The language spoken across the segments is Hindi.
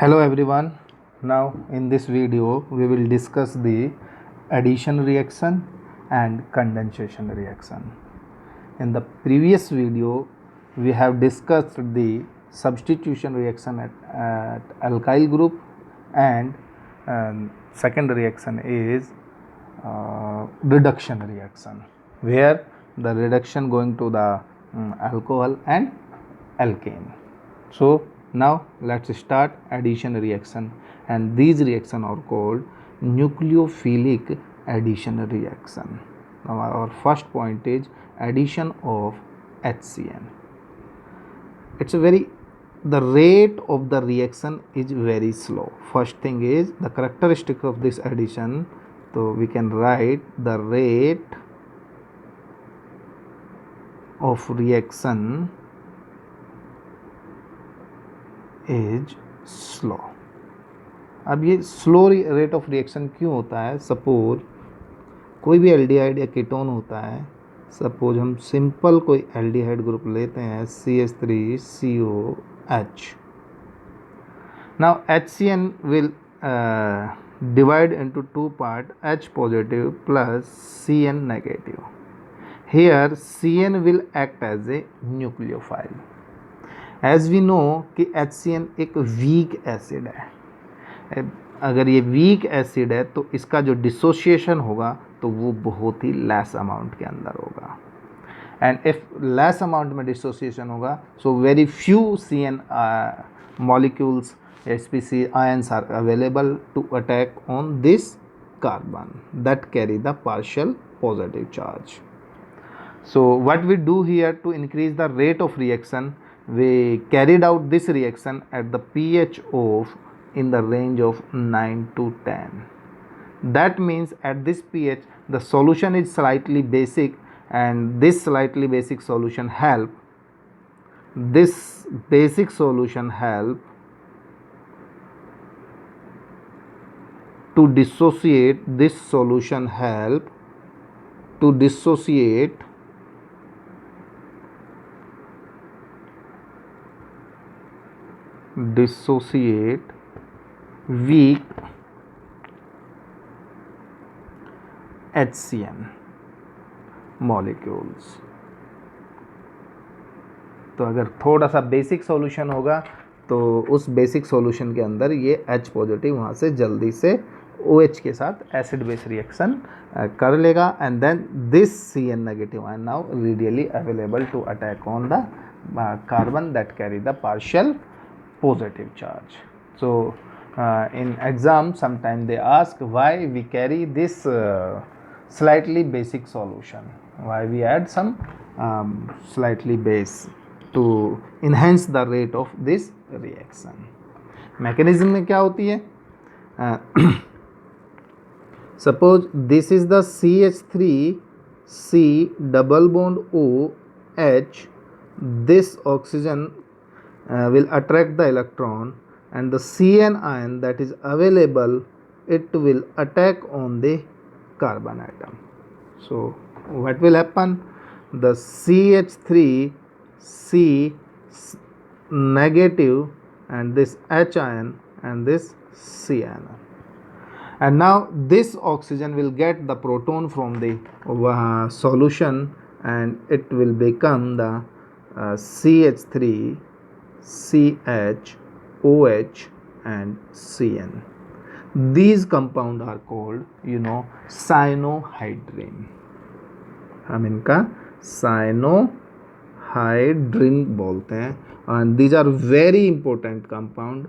Hello everyone. Now in this video we will discuss the addition reaction and condensation reaction. In the previous video we have discussed the substitution reaction at alkyl group and second reaction is reduction reaction where the reduction going to the alcohol and alkane. So now let's start addition reaction, and these reactions are called nucleophilic addition reaction. Now our first point is addition of HCN. It's the rate of the reaction is very slow. First thing is the characteristic of this addition. So we can write the rate of reaction is slow. अब ये स्लो रेट ऑफ रिएक्शन क्यों होता है? सपोज कोई भी एल्डिहाइड या कीटोन होता है. सपोज हम सिंपल कोई एल्डिहाइड ग्रुप लेते हैं CH3COH. Now HCN will divide into two part, H positive plus CN negative. Here CN will act as a nucleophile. As we know कि HCN एक वीक एसिड है. अगर ये वीक एसिड है तो इसका जो डिसोसिएशन होगा तो वो बहुत ही लेस अमाउंट के अंदर होगा. एंड इफ लेस अमाउंट में डिसोसिएशन होगा so very few CN molecules SPC ions are available to attack on this carbon that carry the partial positive charge. So what we do here to increase the rate of reaction, we carried out this reaction at the pH of in the range of 9 to 10. That means at this pH the solution is slightly basic, and this slightly basic solution help to dissociate weak HCN molecules. तो अगर थोड़ा सा बेसिक सॉल्यूशन होगा तो उस बेसिक सॉल्यूशन के अंदर ये H पॉजिटिव वहाँ से जल्दी से OH के साथ एसिड बेस रिएक्शन कर लेगा, and then this CN negative ion now readily available to attack on the carbon that carry the partial positive charge. So in exam sometimes they ask why we carry this slightly basic solution, why we add some slightly base to enhance the rate of this reaction. mechanism में क्या होती है? suppose this is the CH3C double bond OH. This oxygen will attract the electron, and the CN ion that is available, it will attack on the carbon atom. So what will happen? The CH3C negative and this H ion and this C ion, and now this oxygen will get the proton from the solution, and it will become the CH3 CH OH and CN. These compound are called cyanohydrin. हम इनका cyanohydrin बोलते हैं, and these are very important compound.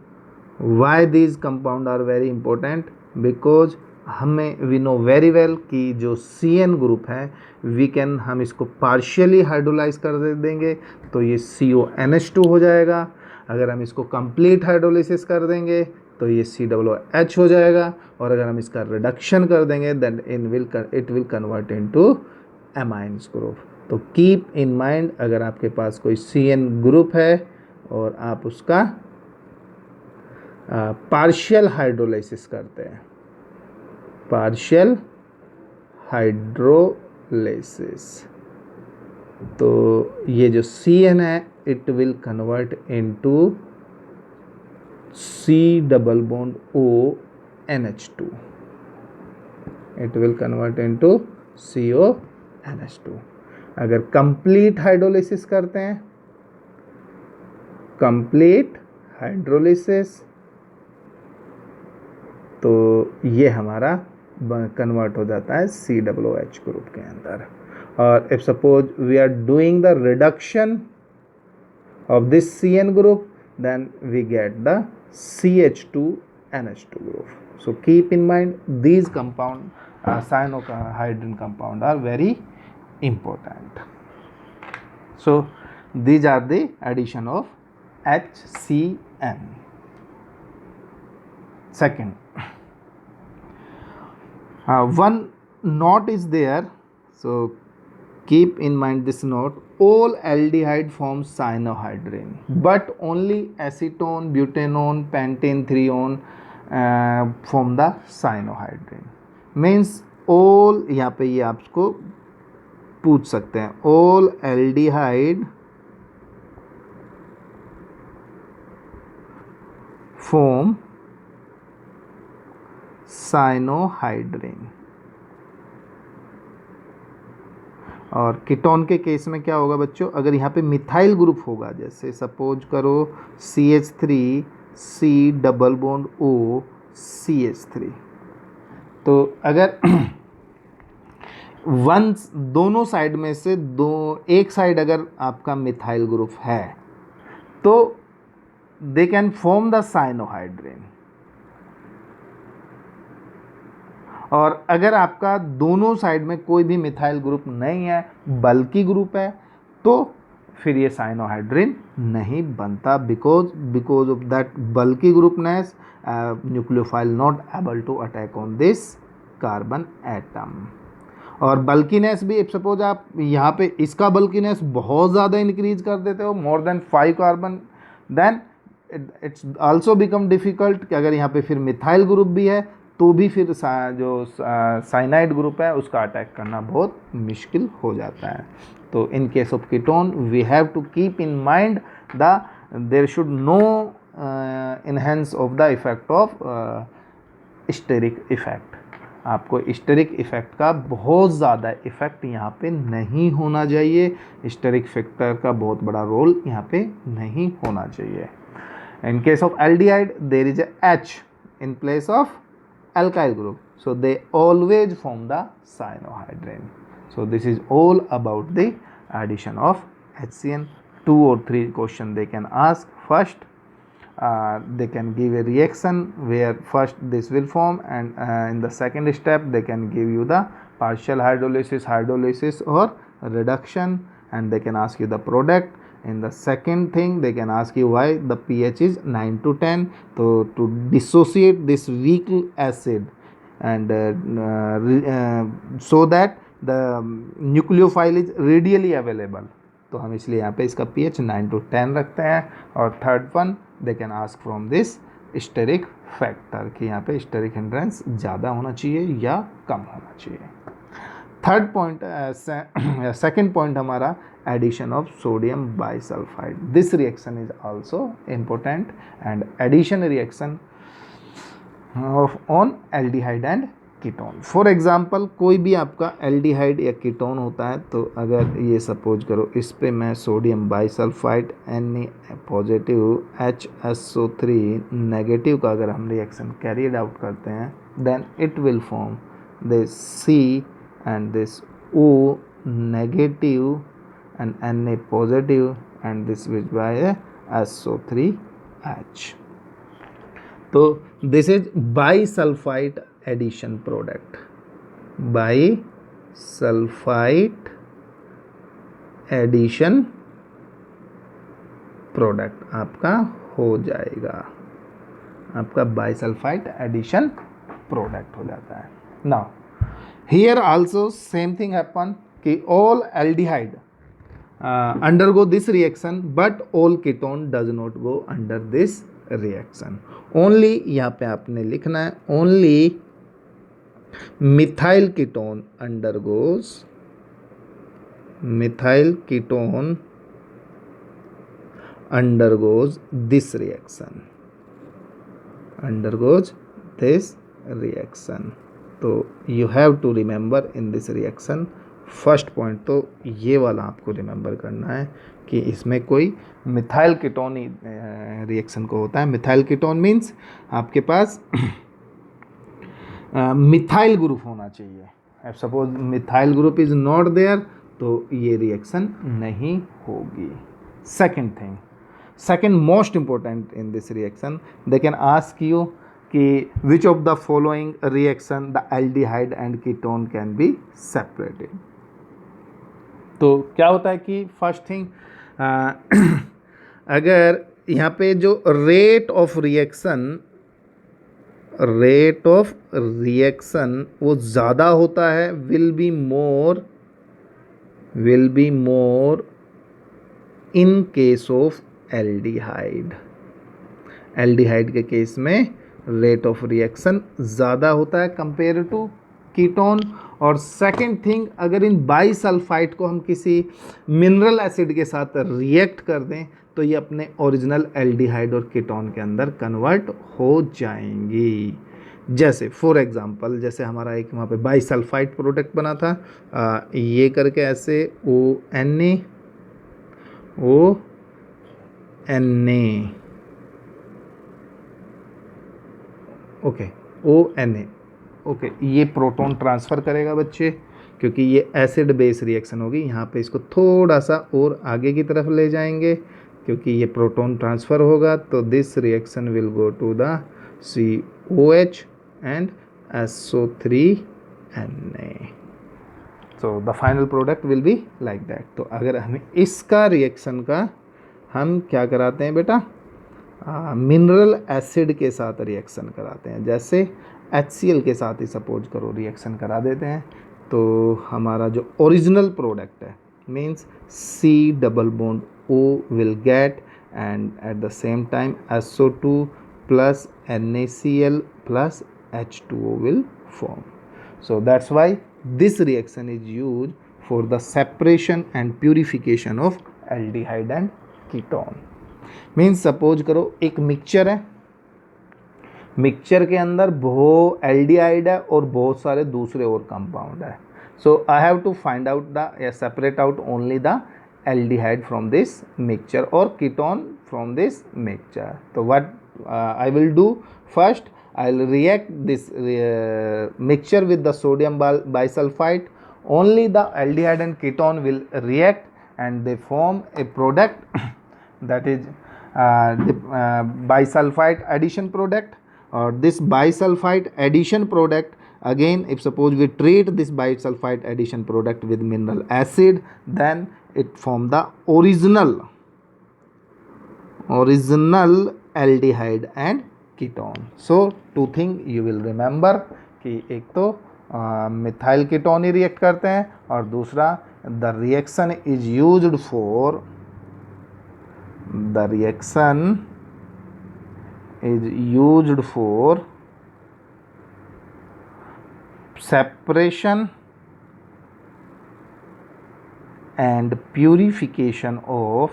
Why these compound are very important? Because we know very well कि जो CN ग्रुप है हम इसको पार्शियली हाइड्रोलाइज कर देंगे तो ये CONH2 हो जाएगा. अगर हम इसको कंप्लीट हाइड्रोलिसिस कर देंगे तो ये COOH हो जाएगा, और अगर हम इसका रिडक्शन कर देंगे then it will convert into amines group. तो कीप इन माइंड, अगर आपके पास कोई CN ग्रुप है और आप उसका पार्शियल हाइड्रोलाइसिस करते हैं, पार्शियल हाइड्रोलाइसिस, तो ये जो CN है it will convert into C double bond O NH2. It will convert into CO NH2. अगर कंप्लीट हाइड्रोलिसिस करते हैं, कंप्लीट हाइड्रोलिसिस, तो ये हमारा कन्वर्ट हो जाता है COOH ग्रुप के अंदर. और if suppose we are doing the reduction of this CN group, then we get the CH2NH2 group. So keep in mind these compound cyanohydrin compound are very important. So these are the addition of HCN. Second, one note is there, so keep in mind this note. All aldehyde forms cyanohydrin, but only acetone, butanone, pentane, threone form the cyanohydrin. Means all, यहाँ पे ये आपको पूछ सकते हैं, all aldehyde form cyanohydrin. और कीटोन के केस में क्या होगा बच्चों, अगर यहाँ पे मिथाइल ग्रुप होगा, जैसे सपोज करो CH3 C double bond O CH3, तो अगर दोनों साइड में से एक साइड अगर आपका मिथाइल ग्रुप है तो they can form the cyanohydrin. और अगर आपका दोनों साइड में कोई भी मिथाइल ग्रुप नहीं है, बल्कि ग्रुप है, तो फिर ये साइनोहाइड्रिन नहीं बनता, because of that bulky groupness, nucleophile not able to attack on this carbon atom. और बल्कीनेस भी, इफ सपोज आप यहाँ पे इसका बल्कीनेस बहुत ज़्यादा इंक्रीज कर देते हो, more than 5 carbon, then it's also become difficult कि अगर यहाँ पे फिर मिथाइल ग्रुप भी है तो भी फिर जो साइनाइड ग्रुप है उसका अटैक करना बहुत मुश्किल हो जाता है. तो in case of ketone we have to keep in mind there should no enhance of the effect of steric effect. आपको स्टेरिक इफेक्ट का बहुत ज़्यादा इफेक्ट यहाँ पे नहीं होना चाहिए, स्टेरिक फैक्टर का बहुत बड़ा रोल यहाँ पे नहीं होना चाहिए. In case of aldehyde there is H in place of alkyl group, so they always form the cyanohydrin. So this is all about the addition of HCN. 2 or 3 question they can ask. First, they can give a reaction where first this will form, and in the second step they can give you the partial hydrolysis or reduction, and they can ask you the product. In the second thing they can ask you why the pH is 9 to 10, so to dissociate this weak acid and so that the nucleophile is readily available, तो हम इसलिए यहाँ पे इसका pH 9 to 10 रखते हैं. और third one they can ask from this steric factor कि यहाँ पे स्टेरिक हिंड्रेंस ज़्यादा होना चाहिए या कम होना चाहिए. थर्ड पॉइंट, सेकेंड पॉइंट हमारा addition of sodium bisulfite. This reaction is also important, and addition reaction of on aldehyde and ketone. For example, कोई भी आपका एल्डिहाइड या कीटोन होता है, तो अगर ये सपोज करो इस पे मैं sodium bisulphide Na positive HSO3 negative का अगर हम रिएक्शन कैरिड आउट करते हैं, then it will form this C and this O negative and Na positive, and this is by a SO3H. तो this is bisulfite addition product. Bisulfite addition product आपका हो जाएगा, आपका bisulfite addition product हो जाता है. Now here also same thing happen कि all aldehyde undergo this reaction, but all ketone does not go under this reaction. Only यहाँ पे आपने लिखना है only methyl ketone undergoes this reaction. undergoes this reaction. तो you have to remember in this reaction first point तो ये वाला आपको रिमेंबर करना है कि इसमें कोई मिथाइल कीटोन रिएक्शन को होता है. मिथाइल कीटोन मीन्स आपके पास मिथाइल ग्रुप होना चाहिए. अब suppose methyl group is not there तो ये रिएक्शन नहीं होगी. Second most important in this reaction, they can ask you कि which of the following reaction the aldehyde and ketone can be separated. तो क्या होता है कि फर्स्ट थिंग अगर यहाँ पे जो रेट ऑफ रिएक्शन वो ज़्यादा होता है, will be more in case of aldehyde. Aldehyde के केस में रेट ऑफ रिएक्शन ज़्यादा होता है कंपेयर टू कीटोन. और सेकेंड थिंग, अगर इन बाईसल्फाइड को हम किसी मिनरल एसिड के साथ रिएक्ट कर दें तो ये अपने ओरिजिनल एल्डिहाइड और कीटोन के अंदर कन्वर्ट हो जाएंगी. जैसे फॉर एग्जांपल, जैसे हमारा एक वहाँ पे बाईसल्फाइड प्रोडक्ट बना था, ये करके ऐसे ONA ओके ONA ओके ये प्रोटॉन ट्रांसफ़र करेगा बच्चे, क्योंकि ये एसिड बेस रिएक्शन होगी. यहाँ पे इसको थोड़ा सा और आगे की तरफ ले जाएंगे क्योंकि ये प्रोटॉन ट्रांसफ़र होगा. तो this reaction will go to the COH and SO3Na. So the final product will be like that. तो अगर हमें इसका रिएक्शन का हम क्या कराते हैं बेटा, मिनरल एसिड के साथ रिएक्शन कराते हैं. जैसे HCl के साथ ही सपोज करो रिएक्शन करा देते हैं, तो हमारा जो ओरिजिनल प्रोडक्ट है means C double bond O will get and at the same time SO2 plus NaCl plus H2O will form. So that's why this reaction is use for the separation and purification of aldehyde and ketone. Means suppose करो एक मिक्सचर है, मिक्सचर के अंदर बहुत एल्डिहाइड है और बहुत सारे दूसरे और कंपाउंड है. So I have to find out the separate out only the aldehyde from this mixture और कीटोन फ्रॉम दिस मिक्सचर. तो what I will do, first I will react this mixture with the sodium bisulfite. Only the aldehyde and ketone will react and they form a product that is the bisulfite addition product. Or this bisulfite addition product, again if suppose we treat this bisulfite addition product with mineral acid, then it form the original aldehyde and ketone. So two thing you will remember कि एक तो मिथाइल कीटोन ही रिएक्ट करते हैं और दूसरा the reaction is used for separation and purification of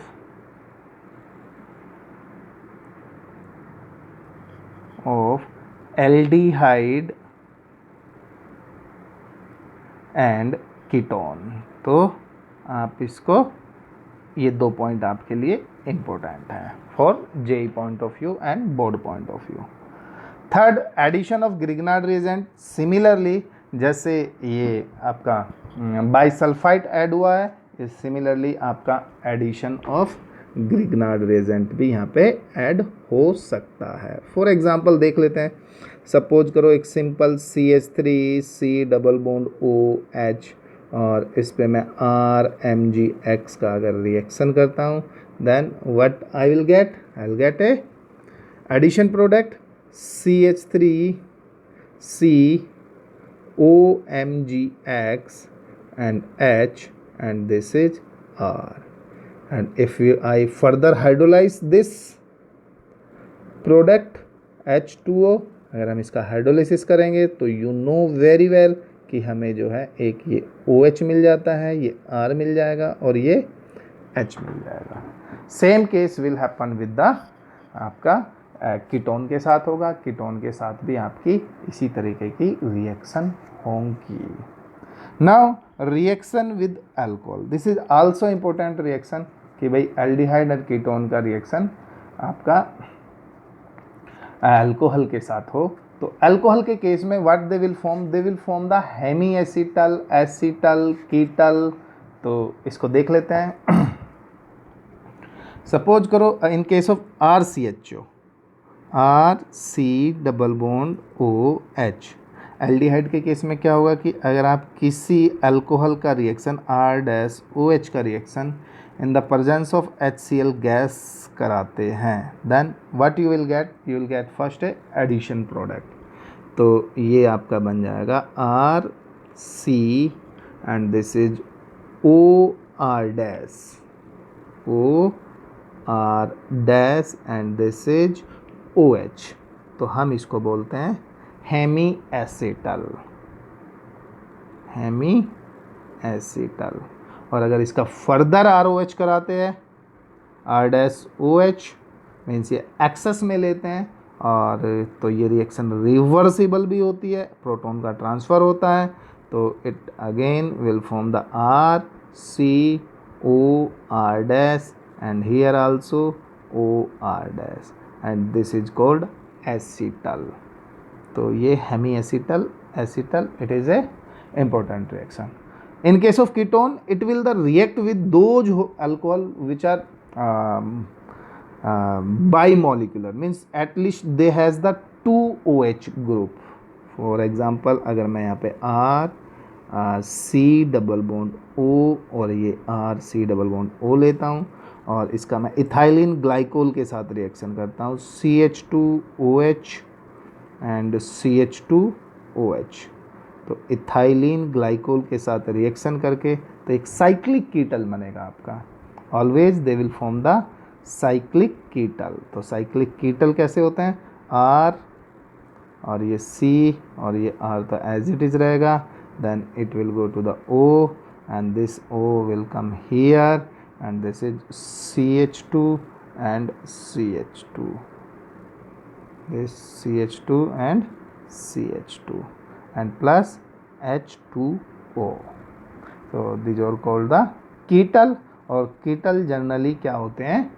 aldehyde and ketone. तो आप इसको, ये दो पॉइंट आपके लिए इम्पोर्टेंट है for JEE point of view and board point of view. Third, addition of Grignard reagent. Similarly जैसे ये आपका बाइसल्फाइड ऐड हुआ है, सिमिलरली आपका एडिशन ऑफ ग्रिग्नार्ड रिएजेंट भी यहाँ पे ऐड हो सकता है. फॉर एग्जांपल देख लेते हैं. सपोज करो एक simple CH3C double bond OH और इस पे मैं RMgX का अगर रिएक्शन करता हूँ, then what I will get a addition product CH3C OMgX and H and this is R. And if I further hydrolyze this product H2O, अगर हम इसका हाइड्रोलिसिस करेंगे तो यू नो वेरी वेल कि हमें जो है एक ये OH मिल जाता है, ये R मिल जाएगा और ये H मिल जाएगा. Same case will happen with the आपका कीटोन के साथ होगा, कीटोन के साथ भी आपकी इसी तरीके की रिएक्शन होंगी। Now reaction with alcohol, this is also important reaction कि भाई एल्डिहाइड और कीटोन का रिएक्शन आपका अल्कोहल के साथ हो। तो अल्कोहल के केस में what they will form the hemi acetal, acetal, ketal. तो इसको देख लेते हैं। सपोज करो in case of RCHO, RC double bond OH, aldehyde के केस में क्या होगा कि अगर आप किसी अल्कोहल का रिएक्शन R-OH का reaction in the presence of HCl gas कराते हैं, then what you will get first है एडिशन प्रोडक्ट। तो ये आपका बन जाएगा RC and this is OR dash, OR dash and this is OH। तो हम इसको बोलते हैं हेमी एसिटल, हेमी एसिटल। और अगर इसका फर्दर ROH कराते हैं, R-OH मीन्स ये एक्सेस में लेते हैं, और तो ये रिएक्शन रिवर्सिबल भी होती है, प्रोटॉन का ट्रांसफ़र होता है। तो it again will form the RCOR dash and here also OR dash and this is called acetal. तो ये hemi acetal, it is a important reaction. In case of ketone, it will react with those alcohol which are bimolecular, means at least they has the 2OH group. For example, अगर मैं यहाँ पे RC डबल बॉन्ड O और ये RC डबल बॉन्ड O लेता हूँ, और इसका मैं इथाइलिन ग्लाइकोल के साथ रिएक्शन करता हूँ, CH2OH एंड CH2OH। तो इथाइलिन ग्लाइकोल के साथ रिएक्शन करके तो एक साइक्लिक कीटल बनेगा आपका। Always they will form the cyclic ketal. तो साइक्लिक कीटल कैसे होते हैं, R और ये C और ये R तो एज इट इज रहेगा, then it will go to the O and this O will come here and this is CH2 and CH2, this CH2 and CH2 and plus H2O. So these are called the कीटल। और कीटल जनरली क्या होते हैं,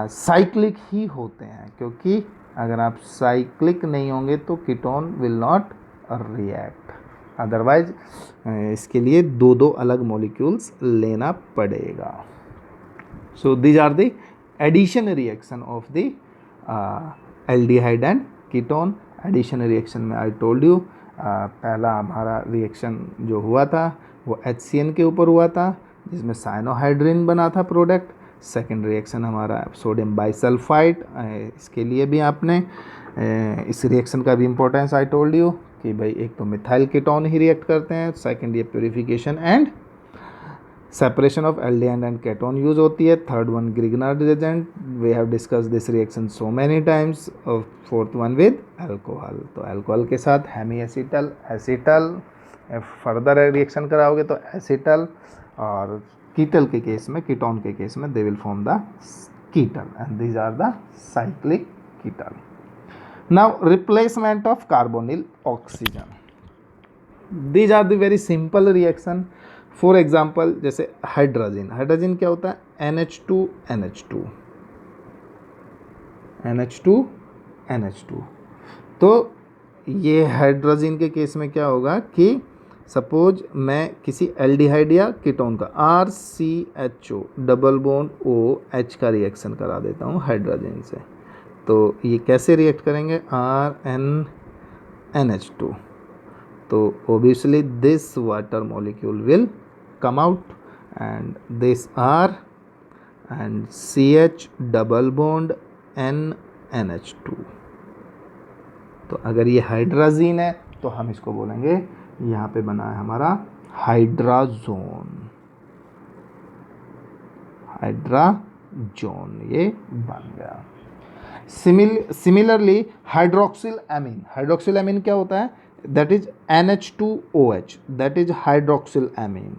साइक्लिक ही होते हैं, क्योंकि अगर आप साइक्लिक नहीं होंगे तो ketone will not react, otherwise इसके लिए दो अलग मॉलिक्यूल्स लेना पड़ेगा। So these are the addition reaction of the aldehyde and ketone. Addition reaction में आई टोल्ड यू पहला हमारा रिएक्शन जो हुआ था वो HCN के ऊपर हुआ था, जिसमें साइनोहाइड्रिन बना था प्रोडक्ट। सेकेंड रिएक्शन हमारा सोडियम बाइसल्फाइड, इसके लिए भी आपने इस रिएक्शन का भी इम्पोर्टेंस आई टोल्ड यू कि भाई एक तो मिथाइल कीटोन ही रिएक्ट करते हैं, सेकेंड ये purification and separation of aldehyde and ketone use होती है। Third one Grignard reagent, we have discuss this reaction so many times. और फोर्थ वन विद अल्कोहल, तो अल्कोहल के साथ हेमी एसिटल, फर्दर रिएक्शन कराओगे तो एसिटल, और कीटल के केस में, कीटोन के केस में they will form the ketal and these are the cyclic ketal. Now replacement of carbonyl oxygen, these are the very simple reaction. For example जैसे हाइड्रोजन, हाइड्रोजन क्या होता है, NH2। तो ये हाइड्रोजन के केस में क्या होगा कि सपोज मैं किसी एल्डिहाइड या कीटोन का RCHO डबल बॉन्ड OH का रिएक्शन करा देता हूँ हाइड्रोजन से, तो ये कैसे रिएक्ट करेंगे, RNNH2। तो obviously this water molecule will come out and this R and CH double bond NNH2। तो अगर ये हाइड्राजीन है तो हम इसको बोलेंगे, यहाँ पे बना है हमारा हाइड्राजोन, ये बन गया। सिमिलरली हाइड्रोक्सिल एमीन क्या होता है, that is NH2OH, that is hydroxyl amine.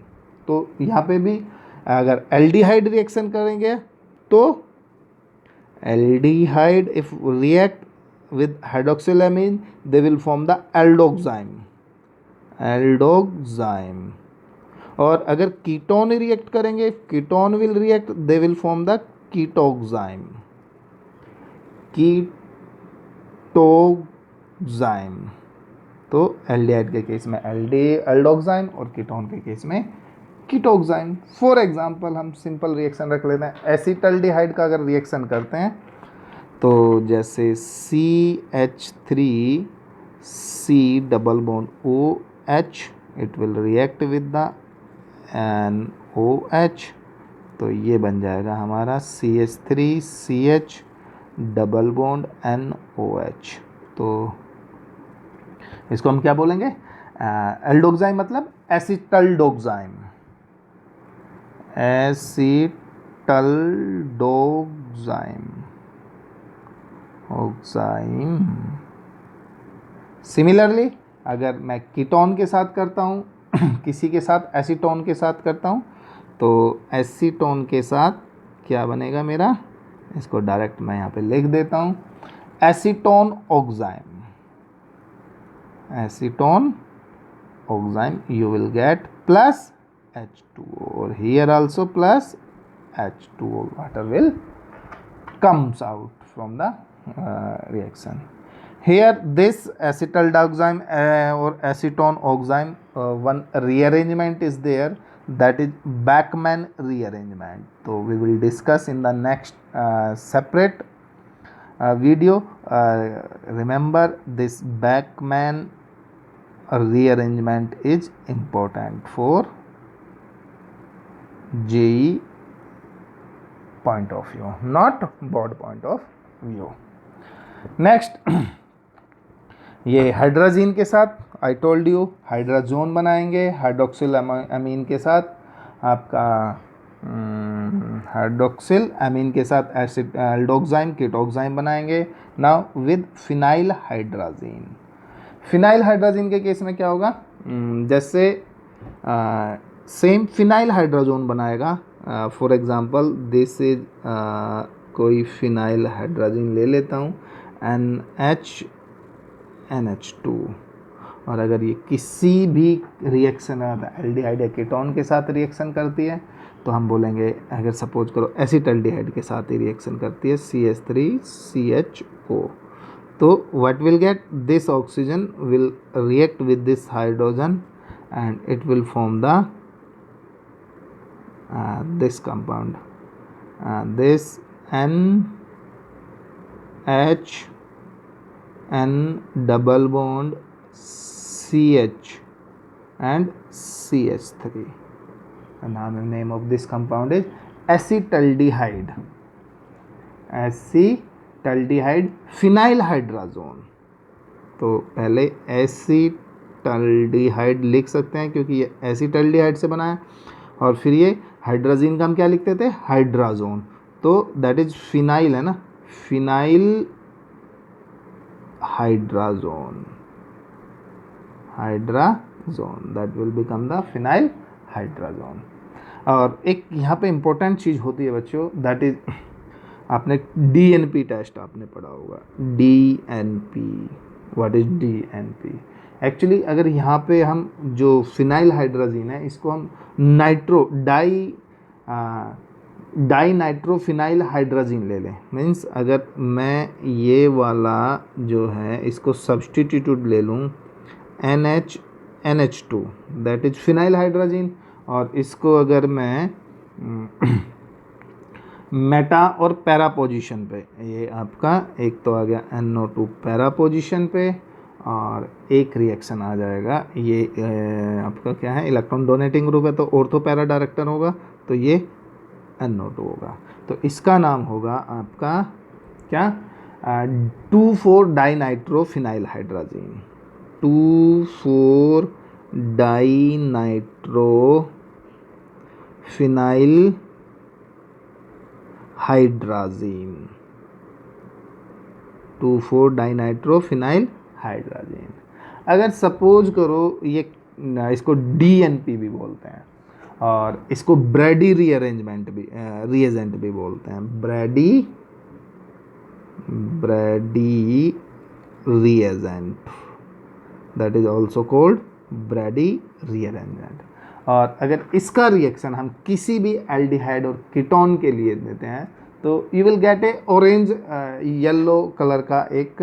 तो यहाँ पे भी अगर एल्डिहाइड रिएक्शन करेंगे तो Aldehyde if react with hydroxylamine, they will form the aldoxyme. और अगर कीटोन रिएक्ट करेंगे, ketone will react, they will form the ketoxime. तो एल्डिहाइड के केस में एल्डोक्साइम और कीटोन के केस में कीटोक्साइम. फॉर एग्जांपल हम सिंपल रिएक्शन रख लेते हैं. एसिटल्डिहाइड का अगर रिएक्शन करते हैं तो जैसे CH3C double bond OH, it will react with the NOH. तो ये बन जाएगा हमारा CH3CH डबल बॉन्ड NOH. तो इसको हम क्या बोलेंगे? एल्डोक्साइम मतलब एसिटल्डोक्साइम. सिमिलरली अगर मैं कीटोन के साथ करता हूँ किसी के साथ एसीटोन के साथ करता हूँ, तो एसीटोन के साथ क्या बनेगा मेरा? इसको डायरेक्ट मैं यहाँ पे लिख देता हूँ, acetone oxime you will get plus H2O, or here also plus H2O. Water will comes out from the reaction. Here this acetaldoxime or acetone oxime, one rearrangement is there, that is Bachmann rearrangement. So we will discuss in the next separate video. Remember, this Bachmann rearrangement is important for JEE point of view, not board point of view. Next ये हाइड्राजीन के साथ आई टोल्ड यू हाइड्राजोन बनाएंगे. हाइड्रोक्सिल अमीन के साथ आपका हाइड्रोक्सिल अमीन के साथ एसिड एल्डोक्साइम कीटोक्साइम बनाएंगे. Now with phenyl hydrazine. Phenyl hydrazine के केस में क्या होगा? जैसे सेम फिनाइल हाइड्राजोन बनाएगा. फॉर एग्जांपल दिस इज कोई फिनाइल हाइड्राजीन ले लेता हूँ NH2, और अगर ये किसी भी रिएक्शन एल्डिहाइड या कीटोन के साथ रिएक्शन करती है तो हम बोलेंगे, अगर सपोज करो एसिटल्डिहाइड के साथ ही रिएक्शन करती है CH3CHO, तो what will get? This oxygen will react with this hydrogen and it will form the this compound, this NHN double bond CH and CH3. The name of this compound is acetaldehyde. Phenyl hydrazone. तो पहले एसिटल्डिहाइड लिख सकते हैं क्योंकि ये एसिटल्डिहाइड से बना है, और फिर ये हाइड्राजीन का हम क्या लिखते थे? हाइड्राजोन. तो दैट इज फिनाइल है ना, phenyl hydrazone that will become the phenyl hydrazone. और एक यहाँ पे इम्पोर्टेंट चीज़ होती है बच्चों, दैट इज आपने DNP टेस्ट आपने पढ़ा होगा. DNP, what is DNP? Actually अगर यहाँ पे हम जो फिनाइल हाइड्राजीन है इसको हम डाई नाइट्रोफिनाइल हाइड्राजीन ले लें, मीन्स अगर मैं ये वाला जो है इसको सब्सटीट्यूट ले लूँ NH2, that is phenyl hydrazine, और इसको अगर मैं मेटा और पैरा पोजीशन पे, ये आपका एक तो आ गया NO2 पैरा पोजीशन पे, और एक रिएक्शन आ जाएगा, ये आपका क्या है? इलेक्ट्रॉन डोनेटिंग ग्रुप है तो ऑर्थो पैरा डायरेक्टर होगा, तो ये NO2 होगा. तो इसका नाम होगा आपका क्या? 2,4 dinitrophenyl hydrazine. 2,4 dinitrophenyl hydrazine. 2,4 dinitrophenyl hydrazine. अगर सपोज करो ये इसको DNP भी बोलते हैं, और इसको ब्रैडी रिएरेंजमेंट भी रिएजेंट भी बोलते हैं. Brady Brady reagent, that is also called Brady reagent. और अगर इसका रिएक्शन हम किसी भी एल्डिहाइड और कीटोन के लिए देते हैं तो you will get A orange yellow colour का एक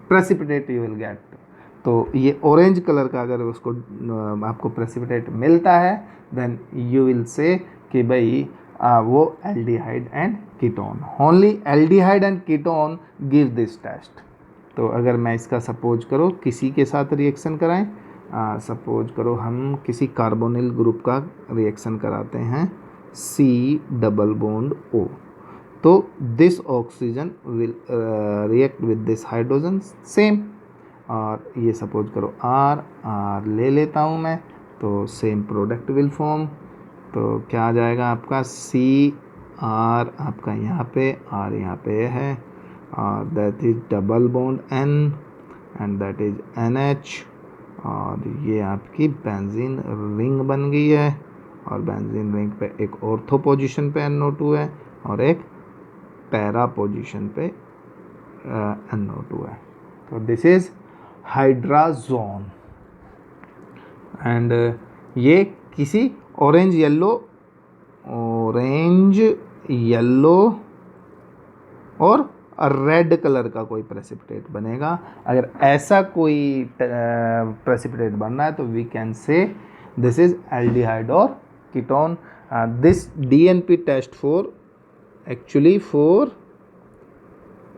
प्रेसिपिटेट यू विल गेट. तो ये ऑरेंज कलर का अगर उसको आपको प्रेसिपिटेट मिलता है देन यू विल से कि भाई वो aldehyde and ketone. Only aldehyde and ketone give this test. तो अगर मैं इसका सपोज करो किसी के साथ रिएक्शन कराएं, सपोज करो हम किसी कार्बोनिल ग्रुप का रिएक्शन कराते हैं C डबल बॉन्ड O, तो this oxygen will react with this hydrogen same. और ये सपोज करो R ले लेता हूँ मैं, तो सेम प्रोडक्ट विल फॉर्म. तो क्या आ जाएगा आपका CR आपका यहाँ पे, R यहाँ पे है, और that is double bond N and that is NH. और ये आपकी बेंजीन रिंग बन गई है, और बेंजीन रिंग पे एक ऑर्थो पोजीशन पे NO2 है और एक पैरा पोजीशन पे NO2 है. तो दिस इज हाइड्राजोन. एंड ये किसी ऑरेंज येलो और रेड कलर का कोई प्रेसिपिटेट बनेगा. अगर ऐसा कोई प्रेसिपिटेट बनना है तो we can say this is aldehyde और ketone. This DNP test for actually for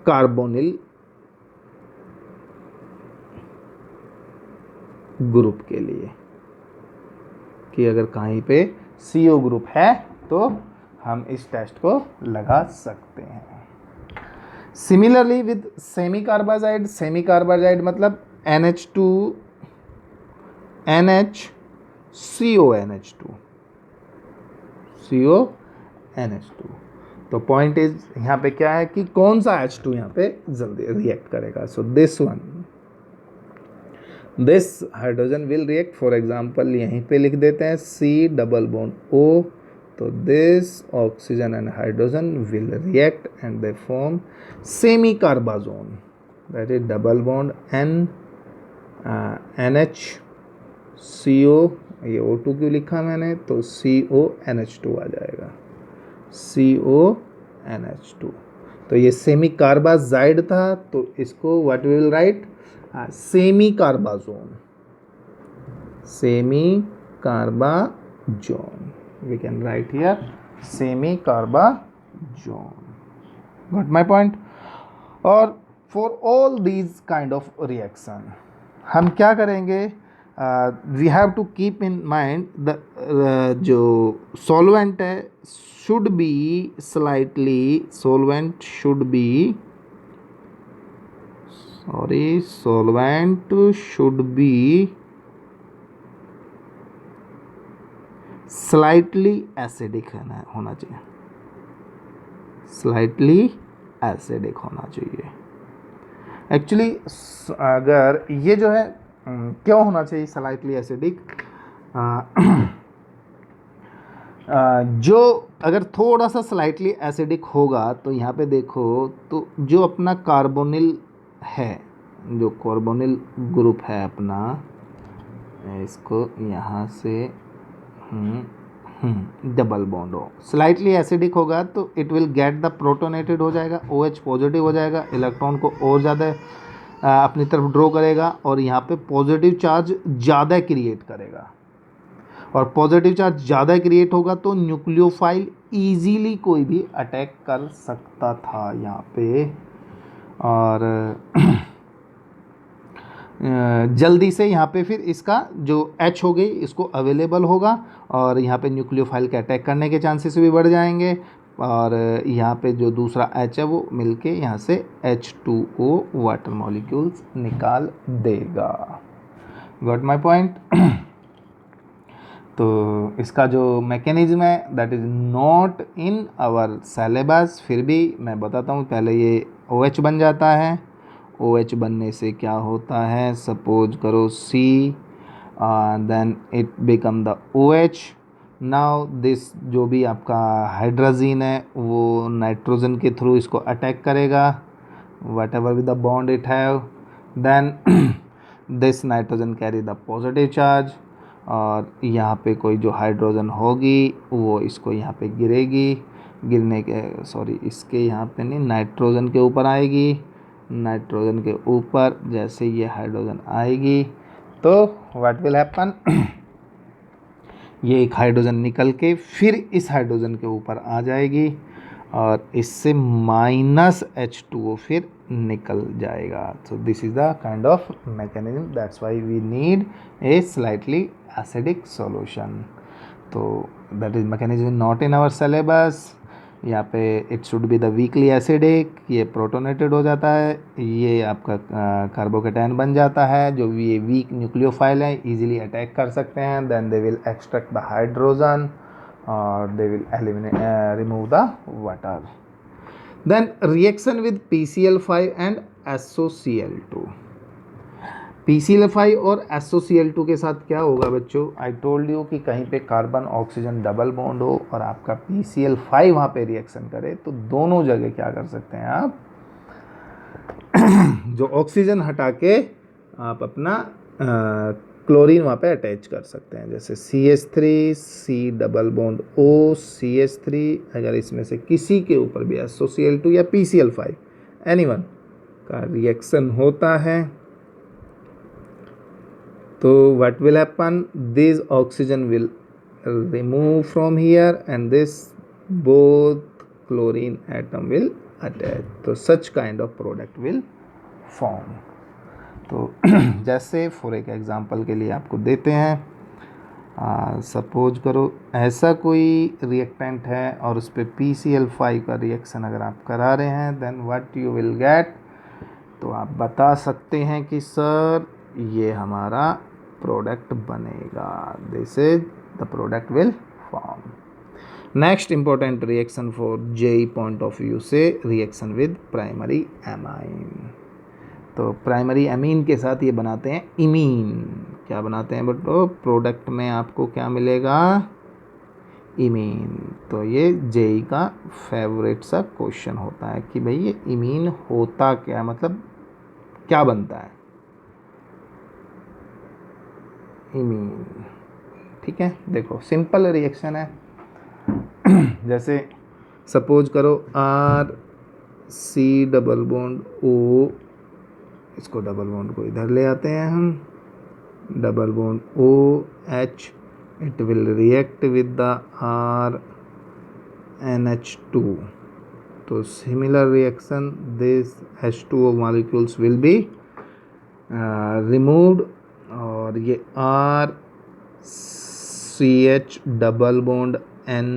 carbonyl group के लिए कि अगर कहीं पे CO ग्रुप है तो हम इस टेस्ट को लगा सकते हैं. सिमिलरली विद सेमी कार्बाजाइड मतलब NH2 NH CONH2. तो पॉइंट इज यहाँ पे क्या है कि कौन सा H2 यहाँ पे जल्दी रिएक्ट करेगा. So this hydrogen will react. For example यहीं पे लिख देते हैं C डबल बॉन्ड O. तो this oxygen and hydrogen will react and they form semicarbazone, that is double bond NH CO. ये O2 क्यों लिखा मैंने, तो CONH2 आ जाएगा, CONH2. तो ये सेमी कार्बाजाइड था, तो इसको what we will write, semicarbazone. We can write here semi carbazone. Got my point? और for all these kind of reaction हम क्या करेंगे, we have to keep in mind the जो solvent है should be स्लाइटली एसिडिक होना चाहिए, स्लाइटली एसिडिक होना चाहिए. एक्चुअली अगर ये जो है क्यों होना चाहिए स्लाइटली एसिडिक, जो अगर थोड़ा सा स्लाइटली एसिडिक होगा तो यहाँ पे देखो तो जो अपना कार्बोनिल है, जो कार्बोनिल ग्रुप है अपना, इसको यहाँ से डबल बॉन्ड हो, स्लाइटली एसिडिक होगा तो it will get the protonated हो जाएगा, OH पॉजिटिव हो जाएगा, इलेक्ट्रॉन को और ज़्यादा अपनी तरफ ड्रॉ करेगा और यहाँ पे पॉजिटिव चार्ज ज़्यादा क्रिएट करेगा. और पॉजिटिव चार्ज ज़्यादा क्रिएट होगा तो न्यूक्लियोफाइल ईजीली कोई भी अटैक कर सकता था यहाँ पे, और जल्दी से यहाँ पे फिर इसका जो H हो गई इसको अवेलेबल होगा और यहाँ पे न्यूक्लियोफाइल के अटैक करने के चांसेस भी बढ़ जाएंगे, और यहाँ पे जो दूसरा H है वो मिलके यहाँ से H2O वाटर मॉलिक्यूल्स निकाल देगा. Got my point. तो इसका जो मैकेनिज्म है that is not in our syllabus, फिर भी मैं बताता हूँ. पहले ये OH बन जाता है, OH बनने से क्या होता है, सपोज करो C then it become the OH. Now this जो भी आपका हाइड्रोजन है वो नाइट्रोजन के थ्रू इसको अटैक करेगा, whatever with the bond it have, then this nitrogen carry the positive charge, और यहाँ पे कोई जो हाइड्रोजन होगी वो इसको यहाँ पे गिरेगी, गिरने के सॉरी इसके यहाँ पे नहीं, नाइट्रोजन के ऊपर आएगी, नाइट्रोजन के ऊपर जैसे ये हाइड्रोजन आएगी तो व्हाट विल हैपन, ये एक हाइड्रोजन निकल के फिर इस हाइड्रोजन के ऊपर आ जाएगी और इससे -H2O फिर निकल जाएगा. So this is the kind of mechanism, that's why we need a slightly acidic solution. तो that is mechanism not in our syllabus. यहाँ पे it should be the weakly acidic, ये प्रोटोनेटेड हो जाता है, ये आपका कार्बोकेटाइन बन जाता है, जो ये वीक न्यूक्लियोफाइल है इजीली अटैक कर सकते हैं, then they will extract the hydrogen और they will eliminate remove the water. Then reaction with PCl5 and SOCl2. PCl5 और SOCl2 के साथ क्या होगा बच्चों, आई टोल्ड यू कि कहीं पे कार्बन ऑक्सीजन डबल बॉन्ड हो और आपका PCl5 वहाँ पे रिएक्शन करे तो दोनों जगह क्या कर सकते हैं आप जो ऑक्सीजन हटा के आप अपना क्लोरीन वहाँ पे अटैच कर सकते हैं, जैसे CH3 C double bond O CH3, अगर इसमें से किसी के ऊपर भी SOCl2 या PCl5 एनीवन का रिएक्शन होता है तो what will happen, this oxygen will remove from here and this both chlorine atom will attach, तो such kind of product will form. तो जैसे फॉर एक एग्जांपल के लिए आपको देते हैं, सपोज करो ऐसा कोई रिएक्टेंट है और उस पर PCl5 का रिएक्शन अगर आप करा रहे हैं then what you will get, तो आप बता सकते हैं कि सर ये हमारा प्रोडक्ट बनेगा, this is the product will form. Next important reaction for JEE point of view से रिएक्शन विद प्राइमरी एमाइन. तो प्राइमरी एमीन के साथ ये बनाते हैं इमीन. क्या बनाते हैं बट प्रोडक्ट में आपको क्या मिलेगा, इमीन. तो ये JEE का फेवरेट सा क्वेश्चन होता है कि भाई ये इमीन होता क्या, मतलब क्या बनता है इमीन. ठीक है, देखो सिंपल रिएक्शन है. जैसे सपोज करो RC डबल बॉन्ड O, इसको डबल बॉन्ड को इधर ले आते हैं हम, double bond OH, it will react with the RNH2. तो similar reaction, this H2O molecules will be removed और ये RCH double bond N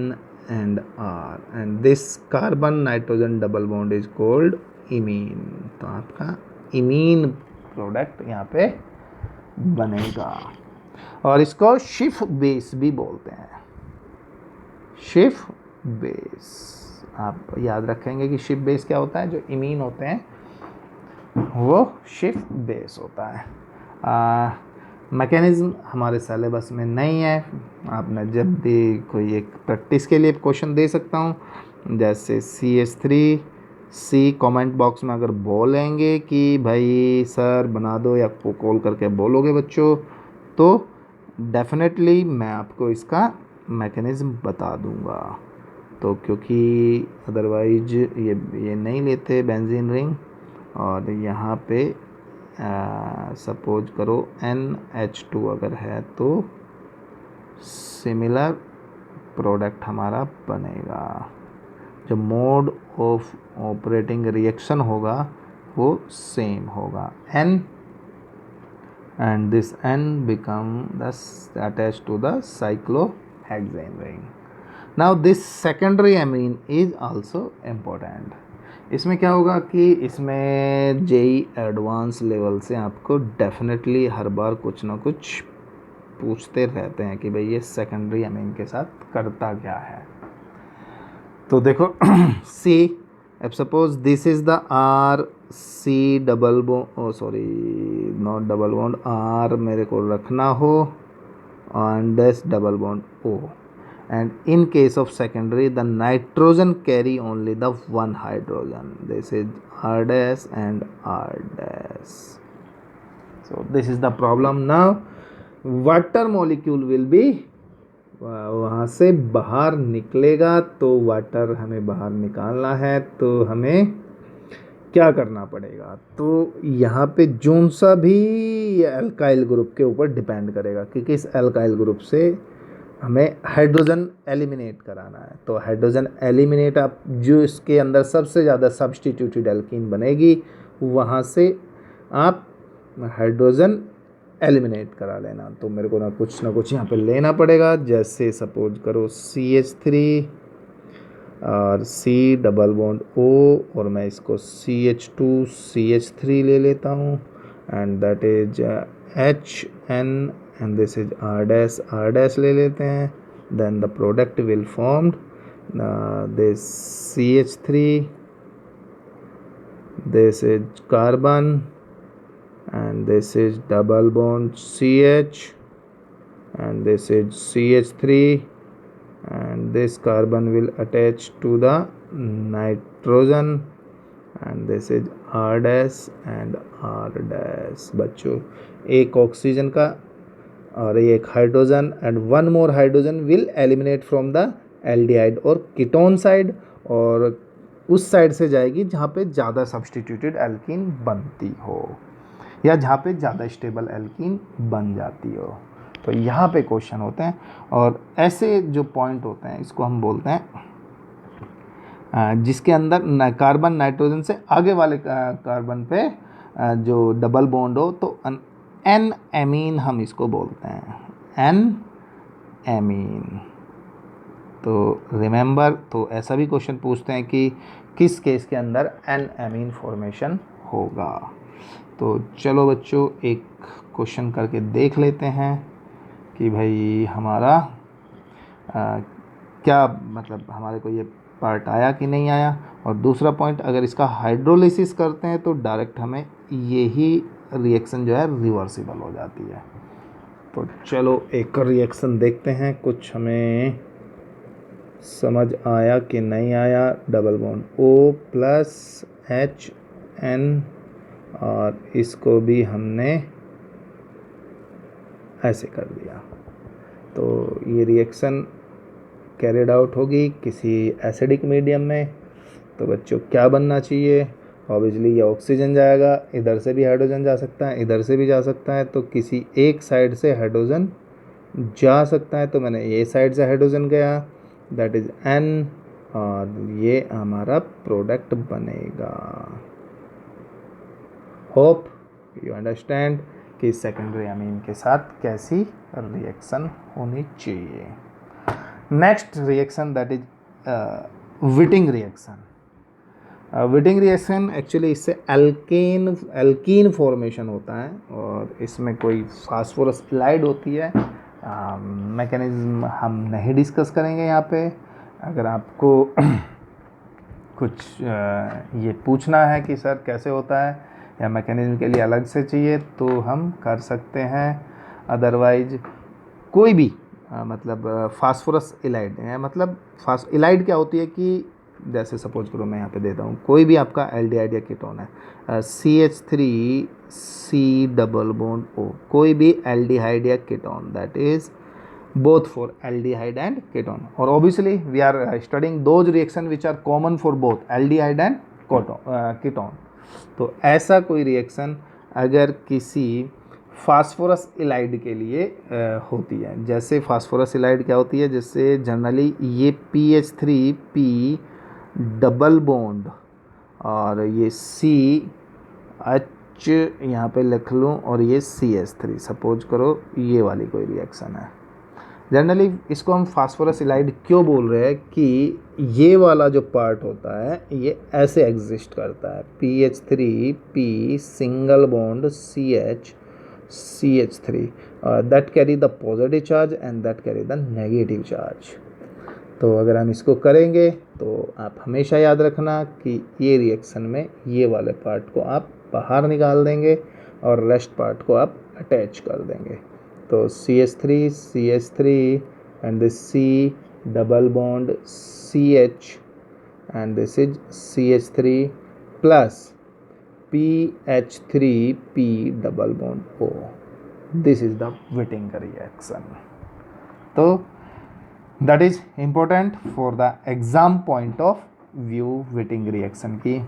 and R and this carbon nitrogen double bond is called imine. तो आपका इमीन प्रोडक्ट यहाँ पे बनेगा और इसको शिफ बेस भी बोलते हैं. शिफ बेस आप याद रखेंगे कि शिफ बेस क्या होता है, जो इमीन होते हैं वो शिफ बेस होता है. मैकेनिज्म हमारे सिलेबस में नहीं है, आपने जब भी कोई एक प्रैक्टिस के लिए क्वेश्चन दे सकता हूँ, जैसे CH3C कमेंट बॉक्स में अगर बोलेंगे कि भाई सर बना दो या कॉल करके बोलोगे बच्चों तो डेफिनेटली मैं आपको इसका मैकेनिज़्म बता दूंगा. तो क्योंकि अदरवाइज ये नहीं लेते बेंजीन रिंग, और यहाँ पे सपोज करो NH2 अगर है तो सिमिलर प्रोडक्ट हमारा बनेगा. जो मोड ऑफ ऑपरेटिंग रिएक्शन होगा वो सेम होगा N, and this N become thus attached to the cyclohexane ring. Now this secondary amine is also important. इसमें क्या होगा कि इसमें JEE एडवांस लेवल से आपको डेफिनेटली हर बार कुछ ना कुछ पूछते रहते हैं कि भाई ये सेकेंडरी अमीन के साथ करता क्या है. तो देखो C, अब suppose this is the RC double bond, sorry not double bond, R मेरे को रखना हो and this double bond O, and in case of secondary the nitrogen carry only the one hydrogen. This is R dash and R dash. So this is the problem. Now water molecule will be वहाँ से बाहर निकलेगा, तो वाटर हमें बाहर निकालना है, तो हमें क्या करना पड़ेगा, तो यहाँ पे जोन सा भी एल्काइल ग्रुप के ऊपर डिपेंड करेगा, क्योंकि इस एल्काइल ग्रुप से हमें हाइड्रोजन एलिमिनेट कराना है। तो हाइड्रोजन एलिमिनेट आप जो इसके अंदर सबसे ज़्यादा सब्सटीट्यूटेड एल्कीन बनेगी वहाँ से आप हाइड्रोजन एलिमिनेट करा लेना। तो मेरे को ना कुछ यहाँ पे लेना पड़ेगा, जैसे सपोज करो CH3 और C डबल बॉन्ड O, और मैं इसको CH2 CH3 ले लेता हूँ, and that is HN and this is R dash ले लेते हैं। Then the product will formed this CH3, this is carbon, and this is double bond CH, and this is CH3, and this carbon will attach to the nitrogen, and this is R dash and R dash। बच्चों एक ऑक्सीजन का और एक hydrogen and one more hydrogen will eliminate from the aldehyde और कीटोन साइड, और उस साइड से जाएगी जहाँ पे ज़्यादा सब्सटीट्यूटेड एल्कीन बनती हो या जहाँ पे ज़्यादा स्टेबल एल्कीन बन जाती हो। तो यहाँ पे क्वेश्चन होते हैं, और ऐसे जो पॉइंट होते हैं इसको हम बोलते हैं जिसके अंदर कार्बन नाइट्रोजन से आगे वाले कार्बन पे जो डबल बॉन्ड हो, तो एन एमीन हम इसको बोलते हैं, एन एमीन। तो रिमेंबर, तो ऐसा भी क्वेश्चन पूछते हैं कि किस केस के अंदर एन एमीन फॉर्मेशन होगा। तो चलो बच्चों एक क्वेश्चन करके देख लेते हैं कि भाई हमारा क्या मतलब हमारे को ये पार्ट आया कि नहीं आया। और दूसरा पॉइंट, अगर इसका हाइड्रोलिसिस करते हैं तो डायरेक्ट हमें यही रिएक्शन जो है रिवर्सिबल हो जाती है। तो चलो एक रिएक्शन देखते हैं, कुछ हमें समझ आया कि नहीं आया। Double bond O plus HN, और इसको भी हमने ऐसे कर दिया, तो ये रिएक्शन कैरिड आउट होगी किसी एसिडिक मीडियम में। तो बच्चों क्या बनना चाहिए, ऑब्वियसली ये ऑक्सीजन जाएगा, इधर से भी हाइड्रोजन जा सकता है, इधर से भी जा सकता है, तो किसी एक साइड से हाइड्रोजन जा सकता है। तो मैंने ये साइड से हाइड्रोजन गया, दैट इज़ N, और ये हमारा प्रोडक्ट बनेगा। होप यू अंडरस्टैंड कि सेकेंडरी अमीन के साथ कैसी रिएक्शन होनी चाहिए। Next reaction that is Wittig reaction. Wittig reaction actually इससे एल्कीन फॉर्मेशन होता है, और इसमें कोई फास्फोरस इलाइड होती है। मैकेनिज्म हम नहीं डिस्कस करेंगे यहाँ पे। अगर आपको कुछ ये पूछना है कि सर कैसे होता है या मैकेनिज्म के लिए अलग से चाहिए तो हम कर सकते हैं, अदरवाइज कोई भी मतलब फास्फोरस इलाइड है, मतलब इलाइड क्या होती है कि जैसे सपोज करो मैं यहाँ पे देता हूँ, कोई भी आपका एल्डिहाइड या कीटोन है, CH3C डबल बॉन्ड O, कोई भी एल्डिहाइड या ketone, that is both for aldehyde and ketone, or obviously we are studying those reaction which are common for both aldehyde and ketone। तो ऐसा कोई रिएक्शन अगर किसी फास्फोरस इलाइड के लिए होती है, जैसे फास्फोरस इलाइड क्या होती है, जैसे जनरली ये PH3P डबल बॉन्ड और ये CH यहाँ पे लिख लूँ और ये CH3, सपोज करो ये वाली कोई रिएक्शन है। जनरली इसको हम फास्फोरस इलाइड क्यों बोल रहे हैं कि ये वाला जो पार्ट होता है ये ऐसे एग्जिस्ट करता है, PH3P single bond CH3 that carry the positive charge and that carry the negative charge. तो अगर हम इसको करेंगे तो आप हमेशा याद रखना कि ये रिएक्शन में ये वाले पार्ट को आप बाहर निकाल देंगे और रेस्ट पार्ट को आप अटैच कर देंगे। तो CH3 and this double bond CH, and this is CH3 plus PH3P double bond O. This is the Wittig reaction. तो that is important for the exam point of view Wittig reaction की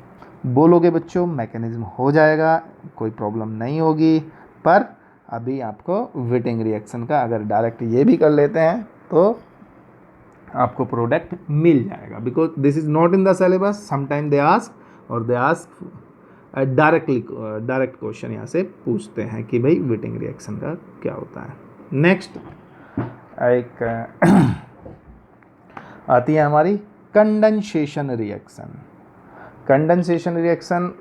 बोलोगे बच्चों, मैकेनिज्म हो जाएगा, कोई प्रॉब्लम नहीं होगी। पर अभी आपको Wittig रिएक्शन का अगर डायरेक्ट ये भी कर लेते हैं तो आपको प्रोडक्ट मिल जाएगा, because this is not in the syllabus. Sometime they ask और दे आस्क डायरेक्ट क्वेश्चन यहाँ से पूछते हैं कि भाई Wittig रिएक्शन का क्या होता है। नेक्स्ट एक आती है हमारी कंडेंसेशन रिएक्शन। कंडेंसेशन रिएक्शन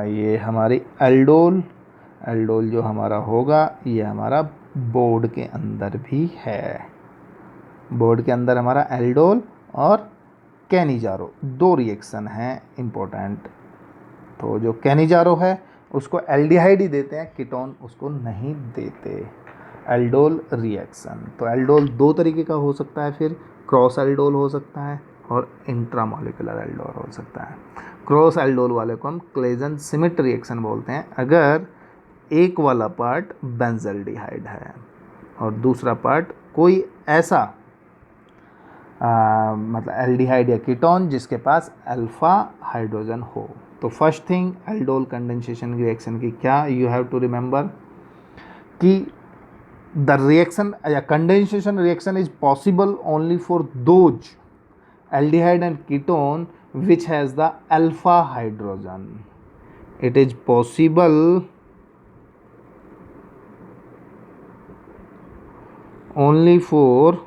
ये हमारी एल्डोल जो हमारा होगा ये हमारा बोर्ड के अंदर भी है। बोर्ड के अंदर हमारा एल्डोल और कैनिजारो दो रिएक्शन हैं इम्पोर्टेंट। तो जो कैनिजारो है उसको एल्डिहाइड ही देते हैं, कीटोन उसको नहीं देते। एल्डोल रिएक्शन, तो एल्डोल दो तरीके का हो सकता है, फिर क्रॉस एल्डोल हो सकता है और इंट्रामोलिकुलर एल्डोल हो सकता है। क्रॉस एल्डोल वाले को हम क्लेजन सिमिट रिएक्शन बोलते हैं अगर एक वाला पार्ट बेंजल्डिहाइड है और दूसरा पार्ट कोई ऐसा मतलब एल्डिहाइड या कीटोन जिसके पास अल्फा हाइड्रोजन हो। तो first thing aldol condensation reaction की क्या यू हैव टू रिमेंबर कि द रिएक्शन या condensation reaction is possible only for those aldehyde and ketone which has the alpha hydrogen. It is possible only for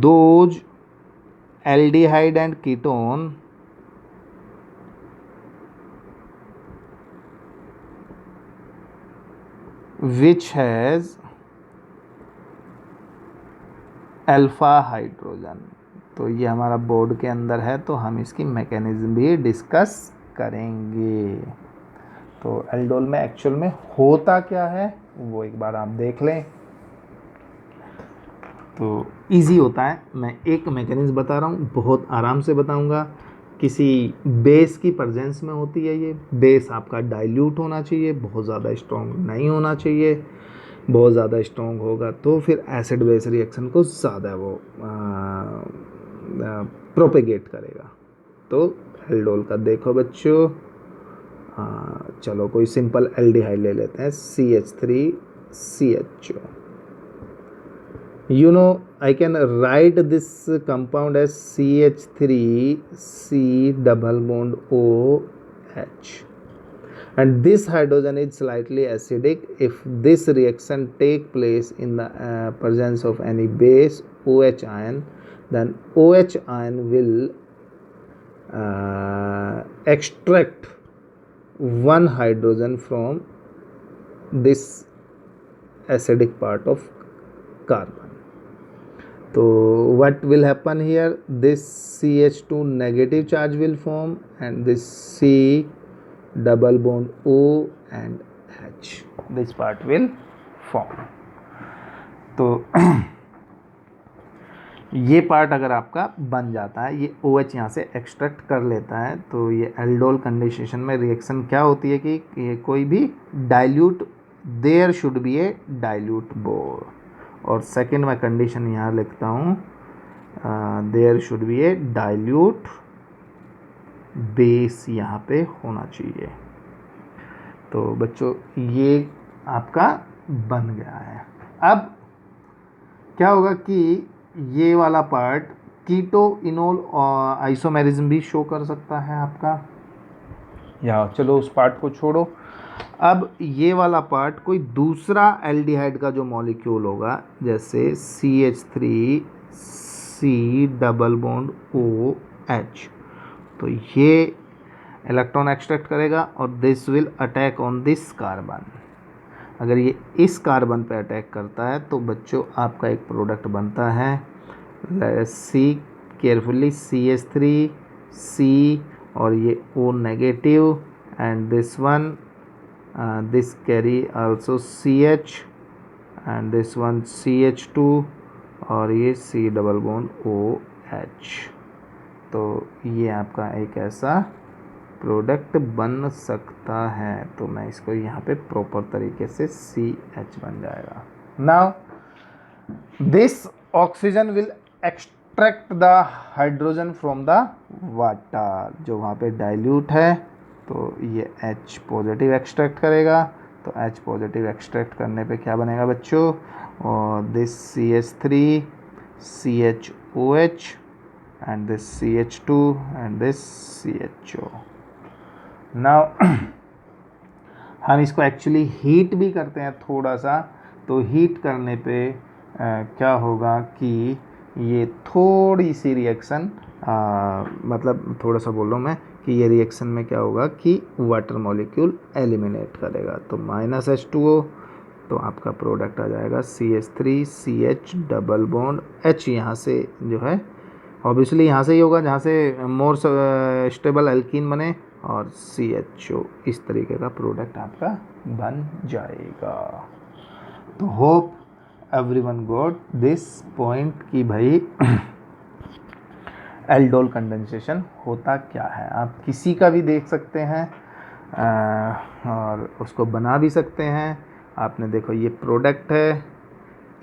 those aldehyde and ketone which has alpha hydrogen. तो ये हमारा बोर्ड के अंदर है, तो हम इसकी मैकेनिज्म भी डिस्कस करेंगे। तो एल्डोल में एक्चुअल में होता क्या है वो एक बार आप देख लें तो इजी होता है। मैं एक मैकेनिज्म बता रहा हूँ, बहुत आराम से बताऊँगा। किसी बेस की प्रेजेंस में होती है ये। बेस आपका डाइल्यूट होना चाहिए, बहुत ज़्यादा स्ट्रॉन्ग नहीं होना चाहिए। बहुत ज़्यादा स्ट्रॉन्ग होगा तो फिर एसिड बेस रिएक्शन को ज़्यादा वो प्रोपेगेट करेगा। तो एल्डोल का देखो बच्चों, चलो कोई सिंपल एल्डिहाइड ले लेते हैं CH3CHO। you know I can write this compound as CH3C double bond OH, and this hydrogen is slightly acidic. If this reaction take place in the presence of any base OH ion, then OH ion will extract one hydrogen from this acidic part of carbon. So what will happen here, this CH2 negative charge will form and this C double bond O and H, this part will form. तो ये पार्ट अगर आपका बन जाता है, ये OH यहाँ से एक्सट्रैक्ट कर लेता है, तो ये एल्डोल कंडेंसेशन में रिएक्शन क्या होती है कि ये कोई भी dilute, there should be a dilute bore. और सेकंड मैं कंडीशन यहाँ लिखता हूँ, there should be a dilute base यहाँ पे होना चाहिए। तो बच्चों ये आपका बन गया है। अब क्या होगा कि ये वाला पार्ट कीटो इनोल आइसोमेरिज्म भी शो कर सकता है आपका, या चलो उस पार्ट को छोड़ो। अब ये वाला पार्ट कोई दूसरा एल्डिहाइड का जो मॉलिक्यूल होगा, जैसे CH3C डबल बॉन्ड OH, तो ये इलेक्ट्रॉन एक्सट्रैक्ट करेगा और this will attack on this carbon. अगर ये इस कार्बन पे अटैक करता है तो बच्चों आपका एक प्रोडक्ट बनता है, सी केयरफुली CH3C और ये O negative and this one this carry also CH and this one CH2 और ये C डबल बॉन्ड OH। तो ये आपका एक ऐसा प्रोडक्ट बन सकता है। तो मैं इसको यहाँ पे प्रॉपर तरीके से CH बन जाएगा। Now this oxygen will extract the hydrogen from the water. जो वहाँ पे डाइल्यूट है तो ये H पॉजिटिव एक्सट्रैक्ट करेगा। तो H पॉजिटिव एक्सट्रैक्ट करने पे क्या बनेगा बच्चों, और this CH3 CHOH and this CH2 and this CHO। Now हम इसको एक्चुअली हीट भी करते हैं थोड़ा सा। तो हीट करने पे क्या होगा कि ये थोड़ी सी रिएक्शन, मतलब थोड़ा सा बोल रहा हूँ मैं कि ये रिएक्शन में क्या होगा कि वाटर मॉलिक्यूल एलिमिनेट करेगा। तो -H2O, तो आपका प्रोडक्ट आ जाएगा CH3 CH double bond H। यहाँ से जो है ऑब्वियसली यहाँ से ही होगा जहाँ से मोर स्टेबल एल्कीन बने, और CHO। इस तरीके का प्रोडक्ट आपका बन जाएगा। तो hope everyone got this point कि भाई एल्डोल कंडेंसेशन होता क्या है। आप किसी का भी देख सकते हैं और उसको बना भी सकते हैं। आपने देखो ये प्रोडक्ट है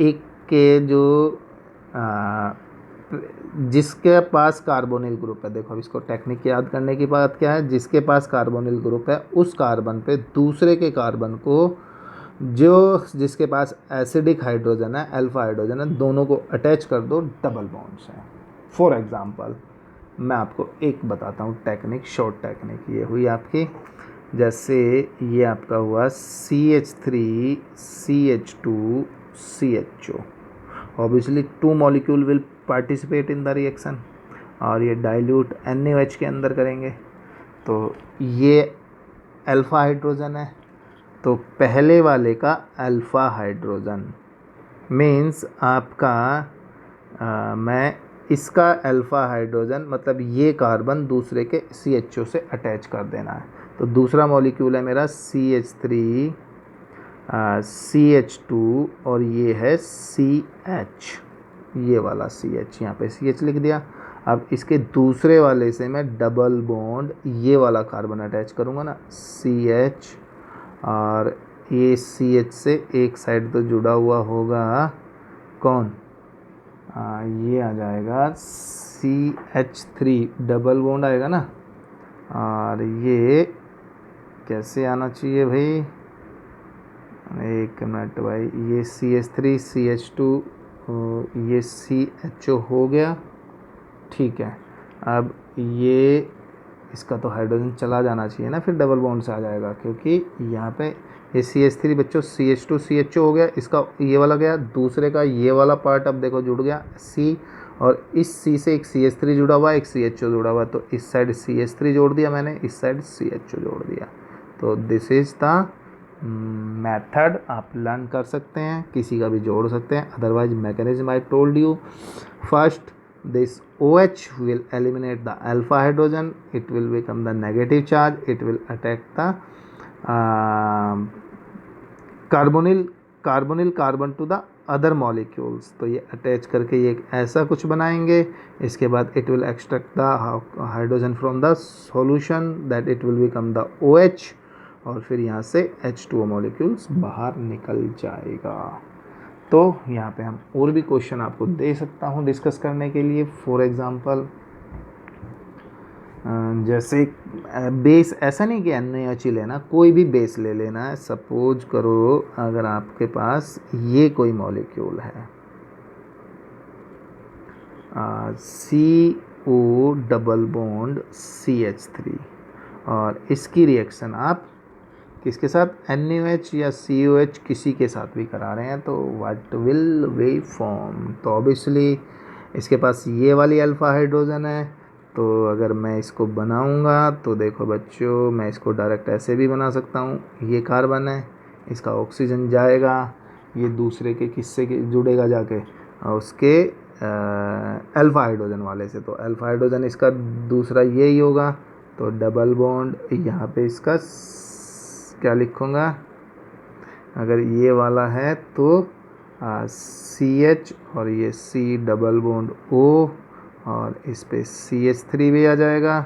एक के जो जिसके पास कार्बोनिल ग्रुप है। देखो अब इसको टेक्निक याद करने की बात क्या है, जिसके पास कार्बोनिल ग्रुप है उस कार्बन पे दूसरे के कार्बन को जो जिसके पास एसिडिक हाइड्रोजन है, अल्फा हाइड्रोजन है, दोनों को अटैच कर दो डबल बॉन्ड से। फॉर एग्जांपल मैं आपको एक बताता हूँ टेक्निक, शॉर्ट टेक्निक। ये हुई आपकी, जैसे ये आपका हुआ CH3 CH2 CHO। Obviously 2 molecule will participate in the reaction, और ये डाइल्यूट NaOH के अंदर करेंगे। तो ये अल्फा हाइड्रोजन है, तो पहले वाले का अल्फा हाइड्रोजन मीन्स आपका मैं इसका अल्फा हाइड्रोजन मतलब ये कार्बन दूसरे के CHO से अटैच कर देना है। तो दूसरा मॉलिक्यूल है मेरा CH3 CH2 और ये है CH, ये वाला CH, यहाँ पे CH लिख दिया। अब इसके दूसरे वाले से मैं डबल बॉन्ड ये वाला कार्बन अटैच करूँगा ना CH, और ये CH से एक साइड तो जुड़ा हुआ होगा कौन, ये आ जाएगा CH3 डबल बॉन्ड आएगा ना। और ये कैसे आना चाहिए भाई, एक मिनट भाई, ये CH3 CH2 ये CHO हो गया, ठीक है। अब ये इसका तो हाइड्रोजन चला जाना चाहिए ना, फिर डबल बॉन्ड से आ जाएगा, क्योंकि यहाँ पे ये CH3 बच्चों CH2 CHO हो गया, इसका ये वाला गया, दूसरे का ये वाला पार्ट अब देखो जुड़ गया C, और इस C से एक CH3 जुड़ा हुआ, एक CHO जुड़ा हुआ, तो इस साइड CH3 जोड़ दिया मैंने, इस साइड CHO जोड़ दिया। तो दिस इज़ द मेथड, आप लर्न कर सकते हैं, किसी का भी जोड़ सकते हैं। Otherwise mechanism I told you, first this OH will eliminate the alpha hydrogen, it will become the negative charge, it will attack the carbonyl carbon to the other molecules। तो ये अटैच करके ये ऐसा कुछ बनाएंगे। इसके बाद it will extract the hydrogen from the solution, that it will become the OH, और फिर यहाँ से H2O molecules बाहर निकल जाएगा। तो यहाँ पे हम और भी क्वेश्चन आपको दे सकता हूँ डिस्कस करने के लिए। फॉर एग्जांपल जैसे बेस, ऐसा नहीं कि NaOH ही लेना, कोई भी बेस ले लेना है। सपोज करो अगर आपके पास ये कोई मॉलिक्यूल है CO डबल बॉन्ड CH3, और इसकी रिएक्शन आप किसके साथ, NaOH या COH किसी के साथ भी करा रहे हैं, तो व्हाट विल वी फॉर्म। तो ऑब्वियसली इसके पास ये वाली अल्फा हाइड्रोजन है, तो अगर मैं इसको बनाऊंगा तो देखो बच्चों, मैं इसको डायरेक्ट ऐसे भी बना सकता हूँ। ये कार्बन है, इसका ऑक्सीजन जाएगा, ये दूसरे के किससे जुड़ेगा जाके, उसके अल्फा हाइड्रोजन वाले से। तो अल्फा हाइड्रोजन इसका दूसरा यही होगा, तो डबल बॉन्ड यहाँ पे इसका क्या लिखूँगा, अगर ये वाला है तो CH और ये C डबल बॉन्ड O और इस पे CH3 भी आ जाएगा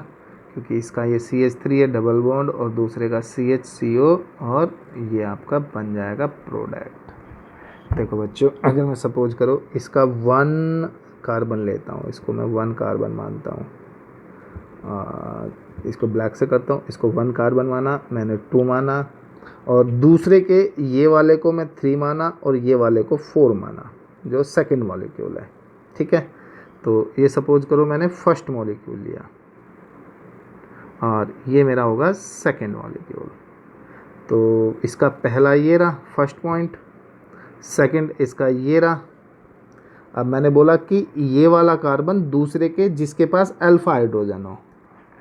क्योंकि इसका ये CH3 है डबल बॉन्ड और दूसरे का CHCO और ये आपका बन जाएगा प्रोडक्ट। देखो बच्चों, अगर मैं सपोज करो इसका 1 कार्बन लेता हूँ, इसको मैं 1 कार्बन मानता हूँ, इसको ब्लैक से करता हूँ, इसको 1 कार्बन माना, मैंने 2 माना और दूसरे के ये वाले को मैं 3 माना और ये वाले को 4 माना, जो सेकंड मॉलिक्यूल है। ठीक है, तो ये सपोज करो मैंने फर्स्ट मॉलिक्यूल लिया और ये मेरा होगा सेकंड मॉलिक्यूल। तो इसका पहला ये रहा फर्स्ट पॉइंट, सेकंड इसका ये रहा। अब मैंने बोला कि ये वाला कार्बन दूसरे के जिसके पास अल्फा हाइड्रोजन हो,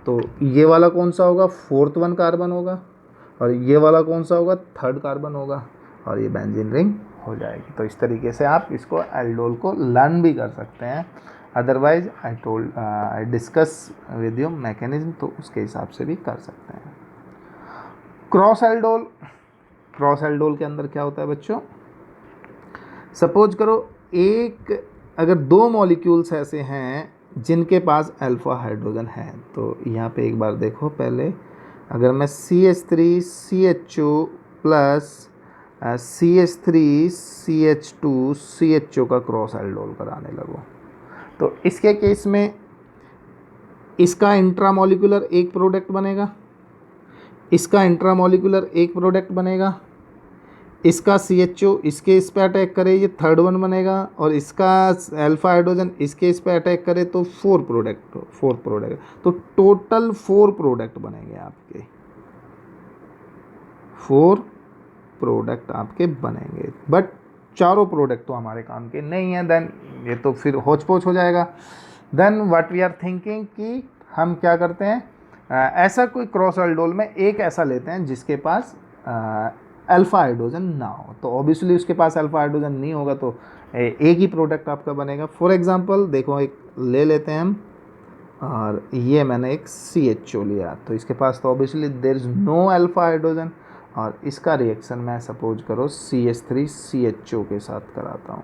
तो ये वाला कौन सा होगा, फोर्थ 1 कार्बन होगा और ये वाला कौन सा होगा, थर्ड कार्बन होगा और ये बेंजीन रिंग हो जाएगी। तो इस तरीके से आप इसको एल्डोल को लर्न भी कर सकते हैं। Otherwise I discuss with you mechanism, तो उसके हिसाब से भी कर सकते हैं। क्रॉस एल्डोल, क्रॉस एल्डोल के अंदर क्या होता है बच्चों, सपोज करो अगर 2 मॉलिक्यूल्स ऐसे हैं जिनके पास अल्फा हाइड्रोजन है, तो यहाँ पे एक बार देखो पहले, अगर मैं CH3CHO प्लस CH3CH2CHO का क्रॉस एल्डोल कराने लगो, तो इसके केस में इसका इंट्रामॉलिक्यूलर एक प्रोडक्ट बनेगा, इसका इंट्रामॉलिक्यूलर एक प्रोडक्ट बनेगा, इसका CHO इसके इस पे अटैक करे ये थर्ड 1 बनेगा और इसका अल्फा हाइड्रोजन इसके इस पे अटैक करे तो फोर्थ प्रोडक्ट, तो टोटल 4 प्रोडक्ट बनेंगे आपके, 4 प्रोडक्ट आपके बनेंगे। बट चारों प्रोडक्ट तो हमारे काम के नहीं है, देन ये तो फिर होच पोच हो जाएगा। Then what we are thinking कि हम क्या करते हैं, ऐसा कोई क्रॉस एल्डोल में एक ऐसा लेते हैं जिसके पास अल्फा हाइड्रोजन ना हो, तो ऑब्वियसली उसके पास अल्फा हाइड्रोजन नहीं होगा तो एक ही प्रोडक्ट आपका बनेगा। फॉर एग्जांपल देखो, एक ले लेते हैं हम और ये मैंने एक CHO लिया, तो इसके पास तो obviously there is no alpha hydrogen और इसका रिएक्शन मैं सपोज करो CH3CHO के साथ कराता हूँ,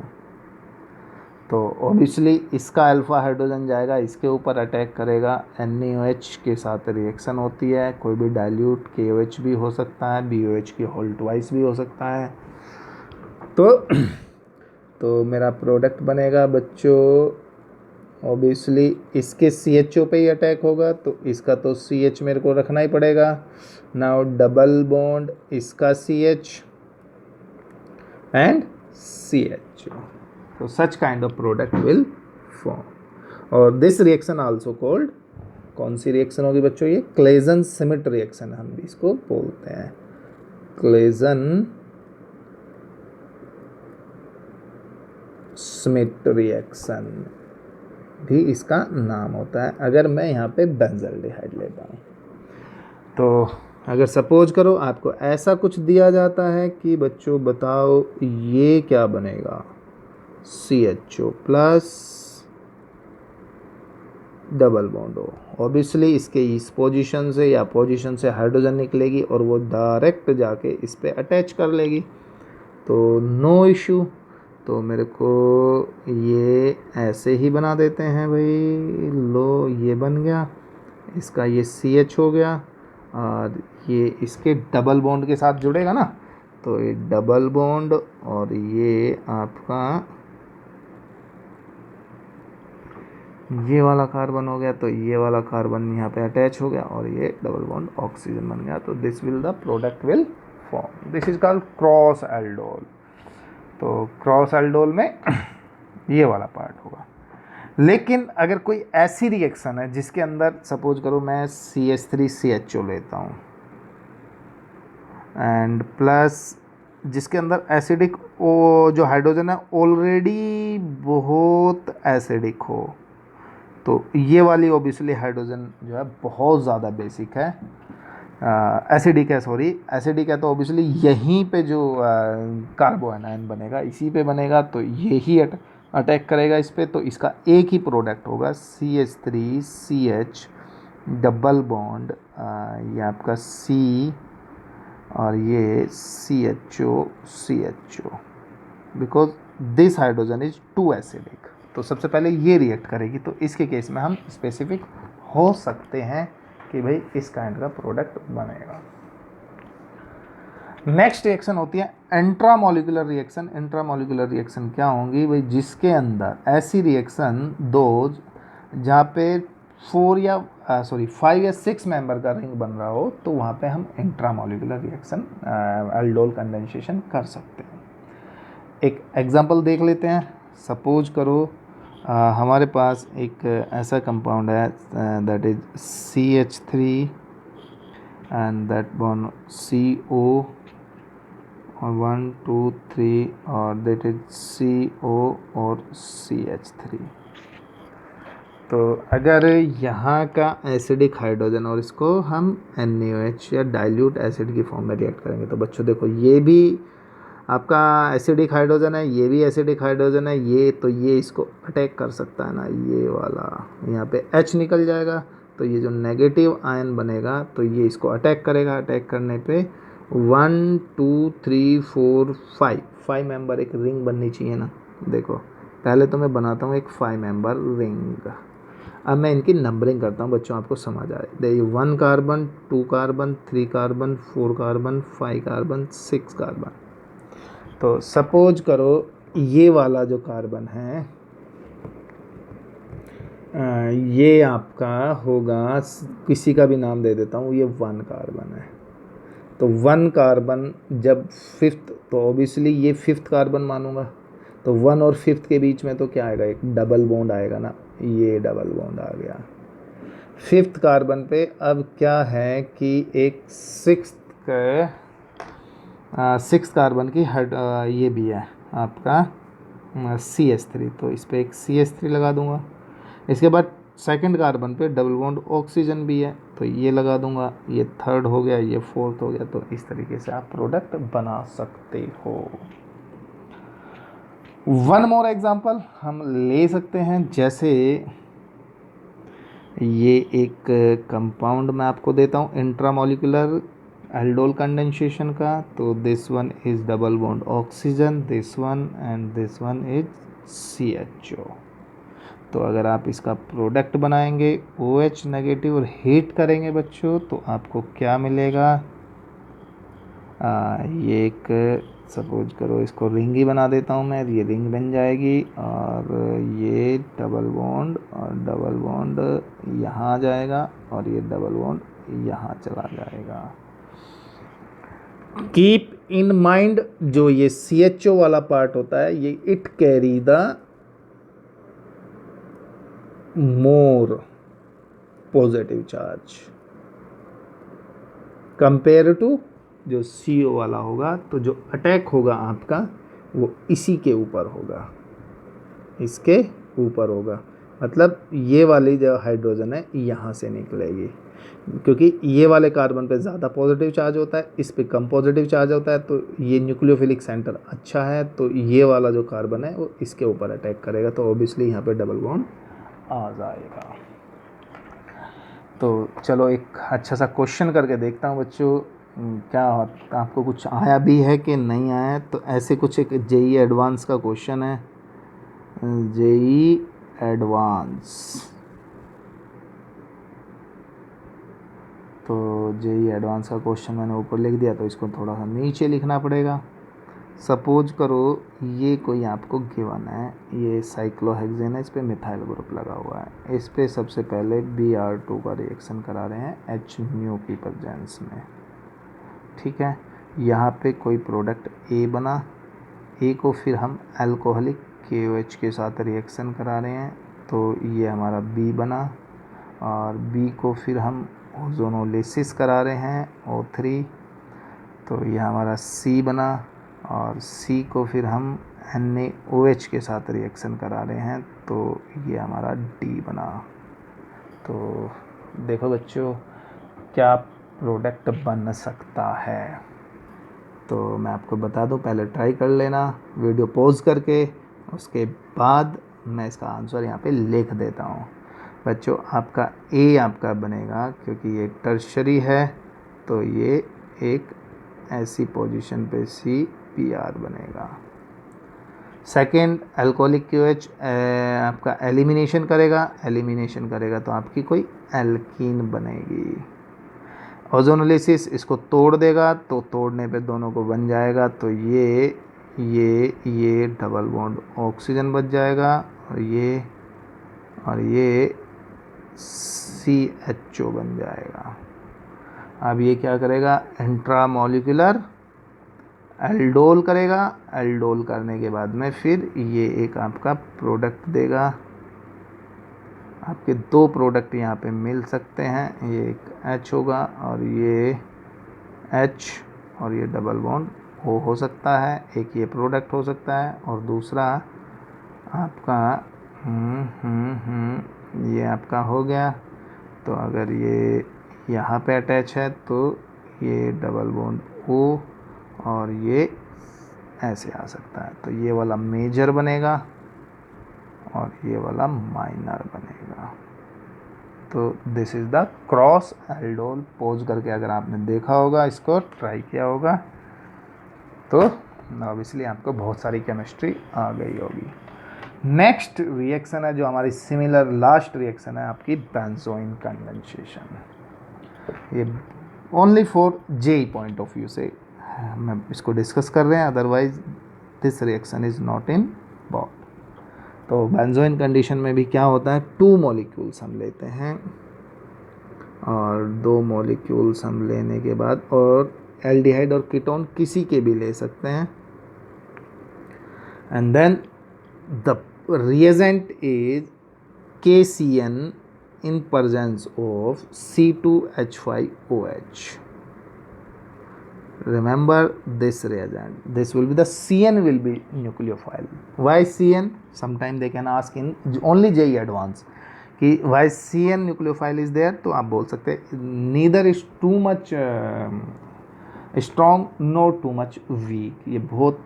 तो ऑब्वियसली इसका अल्फा हाइड्रोजन जाएगा इसके ऊपर अटैक करेगा, NaOH के साथ रिएक्शन होती है, कोई भी डाइल्यूट KOH भी हो सकता है, BOH की होल ट्वाइस भी हो सकता है। तो मेरा प्रोडक्ट बनेगा बच्चों, ऑब्वियसली इसके CHO पे ही अटैक होगा तो इसका तो CH मेरे को रखना ही पड़ेगा। नाउ डबल बॉन्ड इसका CH and CHO, so such kind of product will form और this reaction also called, कौन सी रिएक्शन होगी बच्चों, ये क्लेजन सिमिट रिएक्शन हम भी इसको बोलते हैं, क्लेजन स्मिट रिएक्शन भी इसका नाम होता है। अगर मैं यहाँ पे बेंजल्डिहाइड लेता हूँ, तो अगर सपोज करो आपको ऐसा कुछ दिया जाता है कि बच्चों बताओ ये क्या बनेगा, CHO प्लस डबल बॉन्ड हो, ऑब्वियसली इसके इस पोजीशन से या पोजीशन से हाइड्रोजन निकलेगी और वो डायरेक्ट जाके इस पे अटैच कर लेगी, तो नो इशू। तो मेरे को ये ऐसे ही बना देते हैं भाई, लो ये बन गया, इसका ये CH हो गया और ये इसके डबल बॉन्ड के साथ जुड़ेगा ना, तो ये डबल बॉन्ड और ये आपका ये वाला कार्बन हो गया, तो ये वाला कार्बन यहाँ पे अटैच हो गया और ये डबल बॉन्ड ऑक्सीजन बन गया, तो this will the product will form, this is called cross aldol. तो क्रॉस एल्डोल में ये वाला पार्ट होगा। लेकिन अगर कोई ऐसी रिएक्शन है जिसके अंदर सपोज करो मैं CH3CHO लेता हूँ एंड प्लस जिसके अंदर एसिडिक जो हाइड्रोजन है ऑलरेडी बहुत एसिडिक हो, तो ये वाली ऑब्वियसली हाइड्रोजन जो है बहुत ज़्यादा बेसिक है, एसिडिक है, तो ऑब्वियसली यहीं पे जो कार्बोएनायन बनेगा इसी पे बनेगा, तो यही अटैक करेगा इस पे, तो इसका एक ही प्रोडक्ट होगा CH3CH डबल बॉन्ड, ये आपका C और ये CHO, because this hydrogen is too acidic, तो सबसे पहले ये रिएक्ट करेगी, तो इसके केस में हम स्पेसिफिक हो सकते हैं कि भाई इस काइंड का प्रोडक्ट बनेगा। नेक्स्ट रिएक्शन होती है इंट्रामोलिकुलर रिएक्शन। इंट्रामोलिकुलर रिएक्शन क्या होंगी भाई, जिसके अंदर ऐसी रिएक्शन दो जहाँ पे 5 या 6 मेंबर का रिंग बन रहा हो, तो वहाँ पे हम इंट्रामोलिकुलर रिएक्शन एल्डोल कंडेंसेशन कर सकते हैं। एक एग्जांपल देख लेते हैं। सपोज करो हमारे पास एक ऐसा कंपाउंड है that is CH3 and that bond CO और 1 2 3 और दैट इज CO और CH3। तो अगर यहाँ का एसिडिक हाइड्रोजन और इसको हम NaOH या डाइल्यूट एसिड की फॉर्म में रिएक्ट करेंगे, तो बच्चों देखो ये भी आपका एसिडिक हाइड्रोजन है, ये भी एसिडिक हाइड्रोजन है, ये इसको अटैक कर सकता है ना, ये वाला यहाँ पे H निकल जाएगा, तो ये जो नेगेटिव आयन बनेगा तो ये इसको अटैक करेगा। अटैक करने पे 1 2 3 4 5 मेंबर एक रिंग बननी चाहिए ना। देखो पहले तो मैं बनाता हूँ एक 5 मेंबर रिंग, अब मैं इनकी नंबरिंग करता हूँ बच्चों, आपको समझ आए। देखिए 1 carbon 2 carbon 3 carbon 4 carbon 5 carbon 6 carbon. तो सपोज करो ये वाला जो कार्बन है ये आपका होगा, किसी का भी नाम दे देता हूँ, ये 1 कार्बन है। तो 1 कार्बन जब 5th, तो ऑब्वियसली ये 5th कार्बन मानूंगा, तो 1 और 5th के बीच में तो क्या आएगा, एक डबल बॉन्ड आएगा ना, ये डबल बॉन्ड आ गया 5th कार्बन पे। अब क्या है कि एक 6th कार्बन की ये भी है आपका CH3, तो इस पर एक CH3 लगा दूंगा। इसके बाद 2nd कार्बन पे डबल बॉन्ड ऑक्सीजन भी है, तो ये लगा दूंगा, ये 3rd हो गया, ये 4th हो गया। तो इस तरीके से आप प्रोडक्ट बना सकते हो। वन मोर एग्जांपल हम ले सकते हैं, जैसे ये एक कंपाउंड मैं आपको देता हूँ इंट्रामोलिकुलर एल्डोल कंडेंसेशन का, तो this one is double bond oxygen, this one and this one is CHO। तो अगर आप इसका प्रोडक्ट बनाएंगे OH नेगेटिव और हीट करेंगे बच्चों, तो आपको क्या मिलेगा, ये एक सपोज करो इसको रिंग ही बना देता हूँ मैं, ये रिंग बन जाएगी और ये डबल बॉन्ड और डबल बॉन्ड यहाँ आ जाएगा और ये डबल बॉन्ड यहाँ चला जाएगा। कीप इन माइंड जो ये CHO वाला पार्ट होता है, ये it carry the more positive charge compare to जो CO वाला होगा। तो जो अटैक होगा आपका वो इसी के ऊपर होगा, इसके ऊपर होगा, मतलब ये वाली जो हाइड्रोजन है यहाँ से निकलेगी, क्योंकि ये वाले कार्बन पे ज़्यादा पॉजिटिव चार्ज होता है, इस पे कम पॉजिटिव चार्ज होता है। तो ये न्यूक्लियोफिलिक सेंटर अच्छा है, तो ये वाला जो कार्बन है वो इसके ऊपर अटैक करेगा, तो ऑब्वियसली यहाँ पे डबल बॉन्ड आ जाएगा। तो चलो एक अच्छा सा क्वेश्चन करके देखता हूँ बच्चों, क्या आपको कुछ आया भी है कि नहीं आया। तो ऐसे कुछ एक JEE एडवांस का क्वेश्चन है, JEE एडवांस। तो JEE एडवांस का क्वेश्चन मैंने ऊपर लिख दिया, तो इसको थोड़ा सा नीचे लिखना पड़ेगा। सपोज करो ये कोई आपको गिवन है, ये साइक्लोहेक्सेन है, इस पर मिथाइल ग्रुप लगा हुआ है, इस पर सबसे पहले Br2 का रिएक्शन करा रहे हैं H न्यू की प्रेजेंस में, ठीक है। यहाँ पे कोई प्रोडक्ट A बना, A को फिर हम अल्कोहलिक KOH के साथ रिएक्शन करा रहे हैं, तो ये हमारा B बना, और B को फिर हम ओजोनोलिसिस करा रहे हैं O3, तो ये हमारा C बना, और C को फिर हम NaOH के साथ रिएक्शन करा रहे हैं, तो ये हमारा D बना। तो देखो बच्चों क्या प्रोडक्ट बन सकता है। तो मैं आपको बता दूं, पहले ट्राई कर लेना वीडियो पॉज करके, उसके बाद मैं इसका आंसर यहाँ पे लिख देता हूँ। बच्चों आपका A आपका बनेगा, क्योंकि ये टर्शरी है, तो ये एक ऐसी पोजीशन पे CPr बनेगा। सेकेंड अल्कोहलिक QH आपका एलिमिनेशन करेगा तो आपकी कोई एल्कीन बनेगी। ओजोनोलिसिस इसको तोड़ देगा, तो तोड़ने पे दोनों को बन जाएगा, तो ये डबल बॉन्ड ऑक्सीजन बच जाएगा और ये CHO बन जाएगा। अब ये क्या करेगा, इंट्रामोलिकुलर एल्डोल करेगा। एल्डोल करने के बाद में फिर ये एक आपका प्रोडक्ट देगा। आपके दो प्रोडक्ट यहाँ पे मिल सकते हैं, ये एक H होगा और ये H और ये डबल बॉन्ड O हो सकता है। एक ये प्रोडक्ट हो सकता है और दूसरा आपका ये आपका हो गया। तो अगर ये यहाँ पे अटैच है तो ये डबल बॉन्ड O और ये ऐसे आ सकता है, तो ये वाला मेजर बनेगा और ये वाला माइनर बनेगा। तो this is the cross aldol. Pose करके अगर आपने देखा होगा, इसको ट्राई किया होगा, तो ऑब्वियसली आपको बहुत सारी केमिस्ट्री आ गई होगी। नेक्स्ट रिएक्शन है जो हमारी सिमिलर लास्ट रिएक्शन है आपकी बेंजोइन कंडेंसेशन। ये only for JEE point of view से मैं इसको डिस्कस कर रहे हैं, otherwise this reaction is not in board. तो बेंजोइन कंडीशन में भी क्या होता है, 2 मॉलिक्यूल्स हम लेते हैं और 2 मॉलिक्यूल्स हम लेने के बाद, और एल्डिहाइड और कीटोन किसी के भी ले सकते हैं, and then the reagent is KCN in presence of C2H5OH. Remember this reagent. This will be the CN will be nucleophile. Why CN? Sometime they can ask in only JEE advance कि why CN nucleophile is there. तो आप बोल सकते हैं neither is too much strong nor too much weak. ये बहुत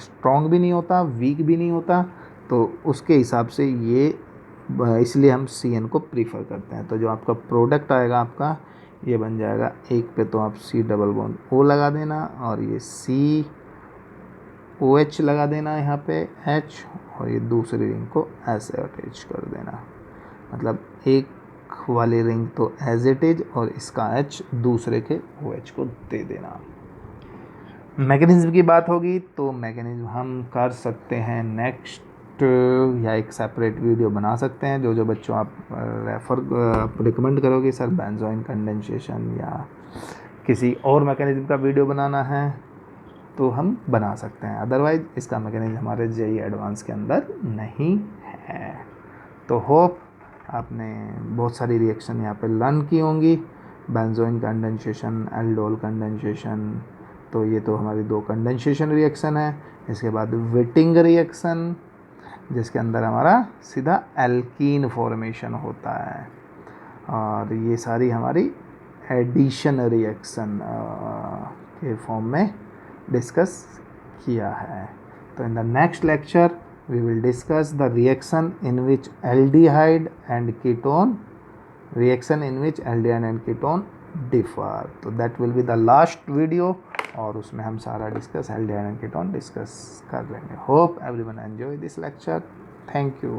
strong भी नहीं होता, weak भी नहीं होता, तो उसके हिसाब से ये इसलिए हम CN को प्रीफर करते हैं। तो जो आपका प्रोडक्ट आएगा आपका ये बन जाएगा, एक पे तो आप C डबल बॉन्ड O लगा देना और ये COH लगा देना यहाँ पे H, और ये दूसरी रिंग को ऐसे अटैच कर देना। मतलब एक वाली रिंग तो एज इट इज और इसका H दूसरे के OH को दे देना। मैकेनिज्म की बात होगी तो मैकेनिज्म हम कर सकते हैं नेक्स्ट, या एक सेपरेट वीडियो बना सकते हैं। जो बच्चों आप रिकमेंड करोगे सर बेंजोइन कंडेंसेशन या किसी और मैकेनिज्म का वीडियो बनाना है तो हम बना सकते हैं, अदरवाइज इसका मैकेनिज्म हमारे जेई एडवांस के अंदर नहीं है। तो होप आपने बहुत सारी रिएक्शन यहाँ पे लर्न की होंगी। बेंजोइन कंडेंसेशन, एल्डोल कंडेंसेशन, तो ये तो हमारी 2 कंडेंसेशन रिएक्शन है। इसके बाद विटिंग रिएक्शन जिसके अंदर हमारा सीधा एल्कीन फॉर्मेशन होता है, और ये सारी हमारी एडिशन रिएक्शन के फॉर्म में डिस्कस किया है। तो in the next lecture we will discuss the reaction in which aldehyde and ketone differ. तो that will be the last video और उसमें हम सारा discuss aldehyde and ketone discuss कर लेंगे। Hope everyone enjoy this lecture. Thank you.